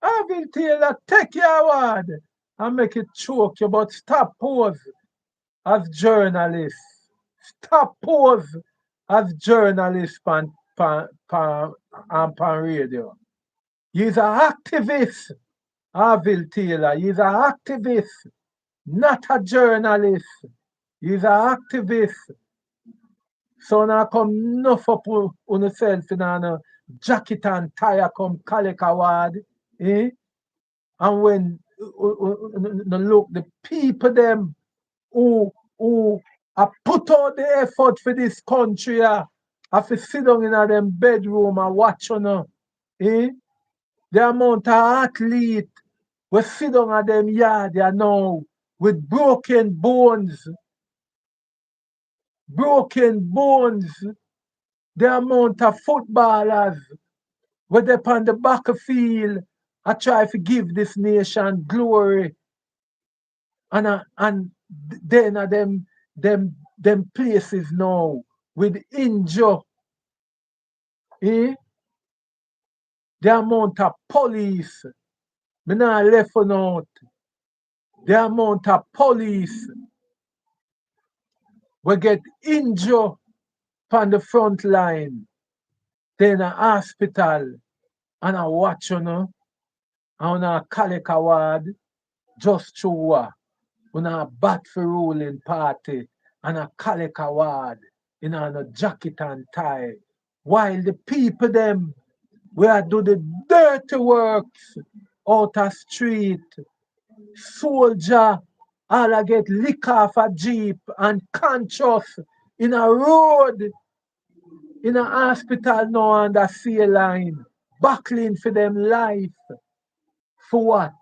Orville Taylor, take your award and make it choke you, but stop pose as journalist. Stop pose as journalist on radio. He's an activist, Orville Taylor. He's an activist, not a journalist. He's an activist. So now come enough up on yourself in a jacket and tie come collect award. Eh? And when look, the people them who put out the effort for this country have to sit down in them bedroom and watch on eh? The amount of athlete we sit down at them yard there now with broken bones. Broken bones. The amount of footballers where they on the back of field I try to give this nation glory. And then them places now with injure. Eh? The amount of police. Me not left for out. The amount of police will get injured on the front line. Then a hospital and a watch and a collect award just through what? When a bat for ruling party and a collect award in a jacket and tie. While the people them where do the dirty works out of street, soldier all a get lick off a jeep and conscious in a road, in a hospital now on the sea line, battling for them life. For what?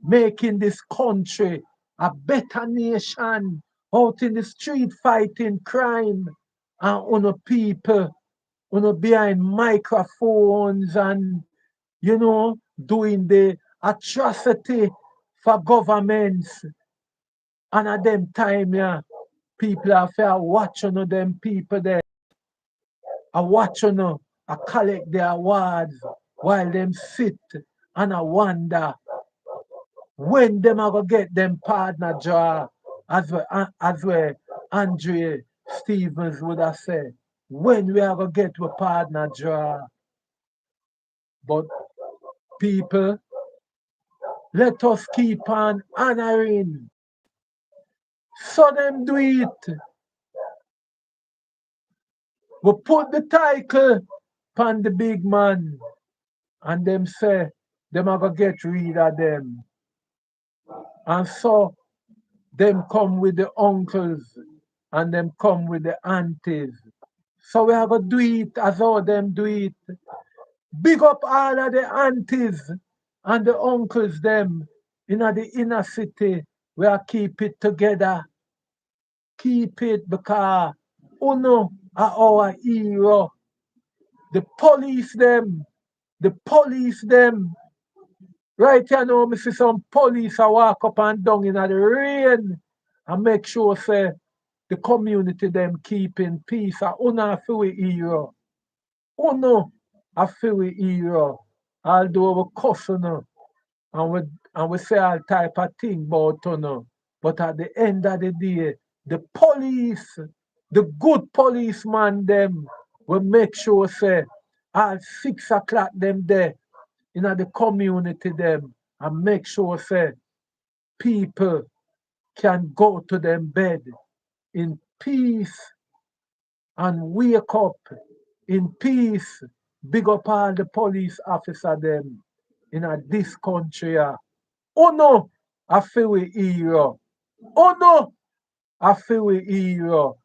Making this country a better nation out in the street fighting crime and people behind microphones and doing the atrocity for governments. And at them time, yeah, people are fair watching them people there. I watch I collect their awards while them sit and I wonder when them are gonna get them partner draw as well Andre Stevens would have said. When we are gonna get a partner draw. But people, let us keep on honoring. So them do it. We put the title upon the big man and them say them are gonna get rid of them. And so them come with the uncles and them come with the aunties. So we are gonna do it as how them do it. Big up all of the aunties and the uncles them in the inner city. We are keep it together. Keep it because Uno are our hero. The police them. The police them. Right here now, me see some police a walk up and down in the rain and make sure say the community them keep in peace. And Uno a feel we hero. Uno a feel we hero. Although we cuss and we say all type of thing about but at the end of the day, the police, the good policeman them will make sure say at 6 o'clock them there in the community them and make sure say people can go to them bed in peace and wake up in peace. Big up all the police officer them in this country. Oh no, I feel we hero. Oh no, I feel we hero.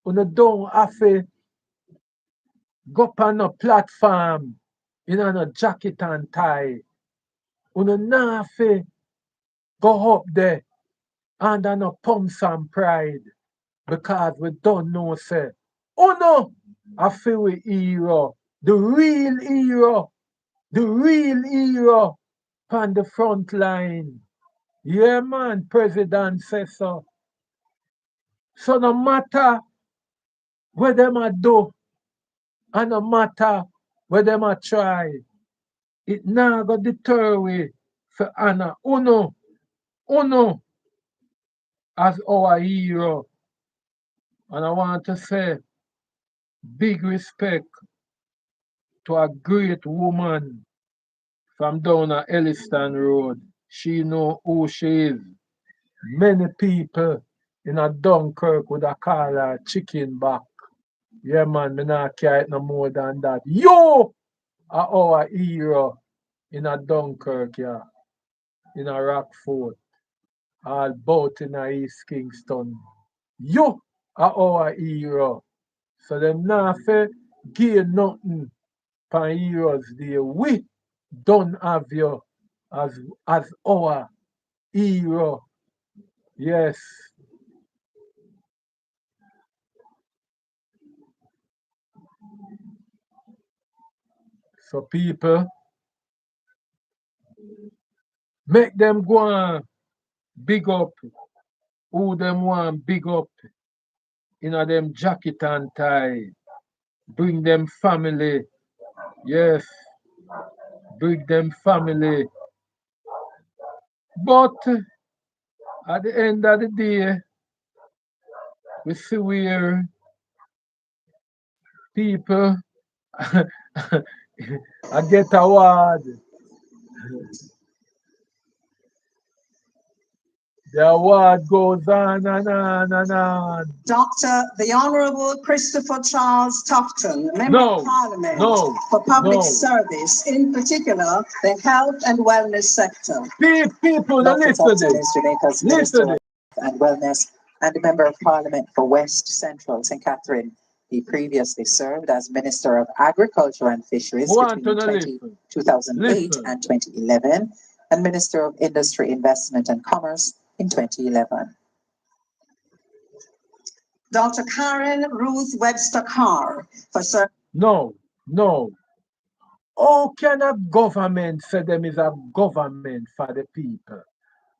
You don't have to go up on a platform in a jacket and tie. You not have to go up there under no pumps and pride because we don't know say. Oh no, I feel we hero. The real hero. The real hero on the front line. Yeah man, President says so. So no matter what them a do, and no matter what them a try, it now go deter we for honor Uno as our hero. And I want to say big respect to a great woman from down at Elliston Road. She know who she is. Many people in a Dunkirk would have called her chicken back. Yeah man, me not care it no more than that. You are our hero in a Dunkirk, yeah, in a Rockford, all both in a East Kingston. You are our hero. So them not fi give nothing for heroes there. We don't have you as our hero. Yes. So people, make them go and big up who them want big up in a them jacket and tie. Bring them family. Yes, bring them family. But at the end of the day, we see where people I get award. The award goes on and on and on. Dr. the Honorable Christopher Charles Tufton, Member of Parliament for Public Service, in particular the health and wellness sector. People, Dr. listen Tufton to is Jamaica's this. Minister Listen of Health and Wellness and a Member of Parliament for West Central St. Catherine. He previously served as Minister of Agriculture and Fisheries between 2008 and 2011 and Minister of Industry, Investment and Commerce in 2011. Dr. Karen Ruth Webster Carr for No. How can a government say them is a government for the people?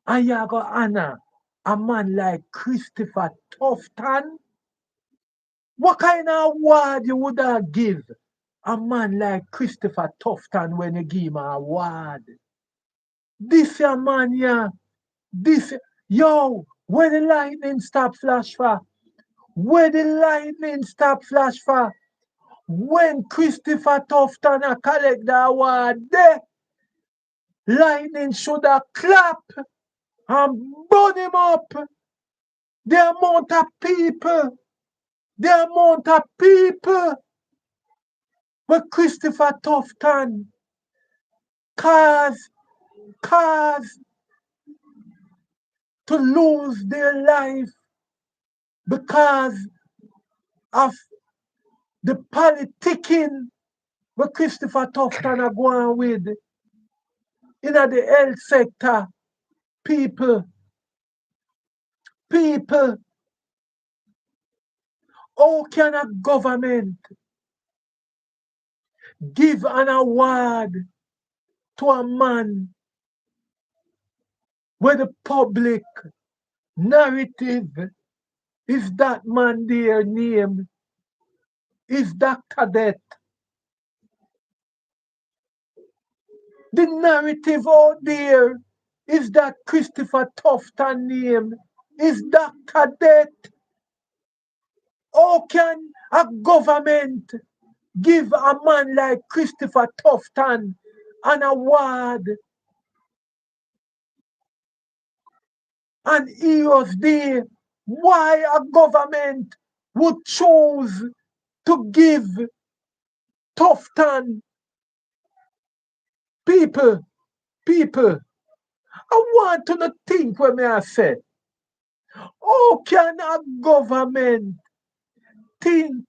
And you go honor a man like Christopher Tufton? What kind of award you would have give a man like Christopher Tufton when you give him an award? This your man, yeah. This, yo, where the lightning stop flash for? Where the lightning stop flash for? When Christopher Tufton a collect the award, there, lightning should have clap and burn him up. The amount of people, the amount of people where Christopher Tufton cause to lose their life because of the politicking where Christopher Tufton are going with in the health sector. People, how can a government give an award to a man where the public narrative is that man their name is Dr. Death? The narrative out there is that Christopher Tufton name is Dr. Death. How can a government give a man like Christopher Tufton an award, an Heroes Day? Why a government would choose to give Tufton people? I want to not think what I say. How can a government think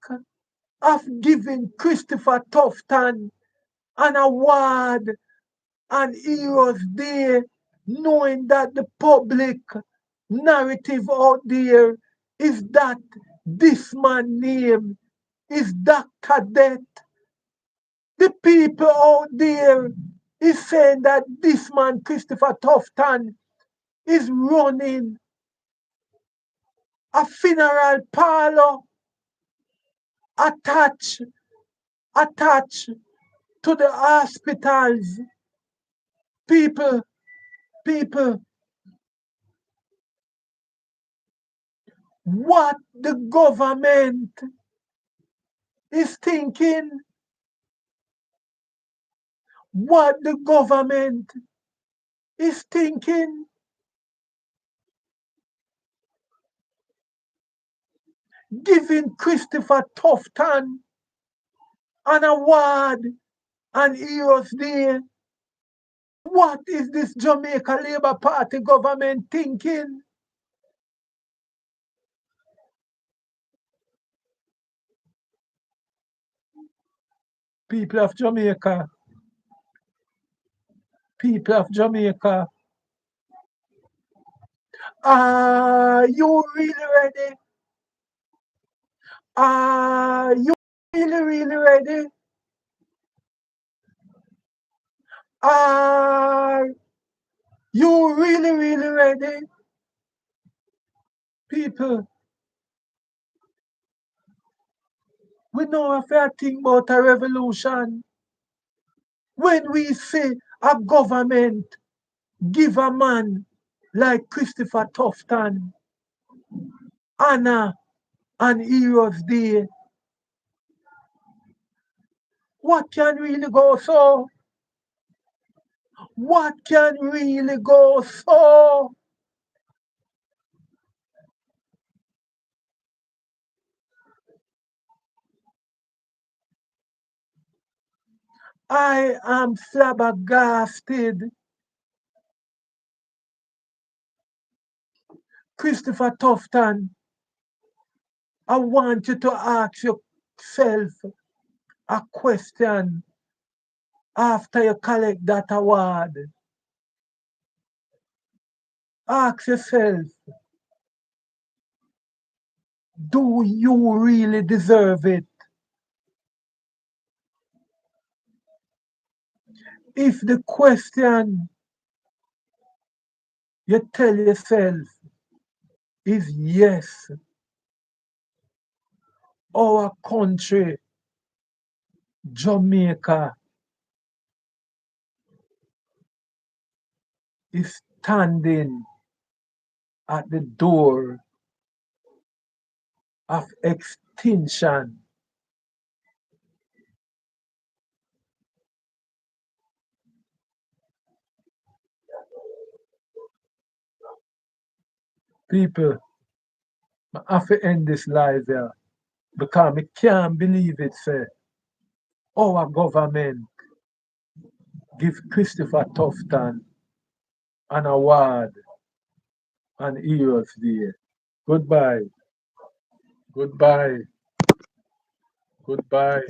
of giving Christopher Tufton an award on Heroes Day, knowing that the public narrative out there is that this man's name is Dr. Death? The people out there is saying that this man, Christopher Tufton, is running a funeral parlor attached to the hospitals. People, what the government is thinking, what the government is thinking, giving Christopher Tufton an award on Heroes Day. What is this Jamaica Labour Party government thinking? People of Jamaica, are you really ready? Are you really ready? Are you really ready? People, we know if I think about a revolution. When we say a government give a man like Christopher Tufton honor on Heroes Day, what can really go so? What can really go so? I am flabbergasted. Christopher Tufton, I want you to ask yourself a question after you collect that award. Ask yourself, do you really deserve it? If the question you tell yourself is yes, our country, Jamaica, is standing at the door of extinction. People, I have to end this live here because I can't believe it, say, our government give Christopher Tufton an award on Heroes Day. Goodbye, goodbye, goodbye.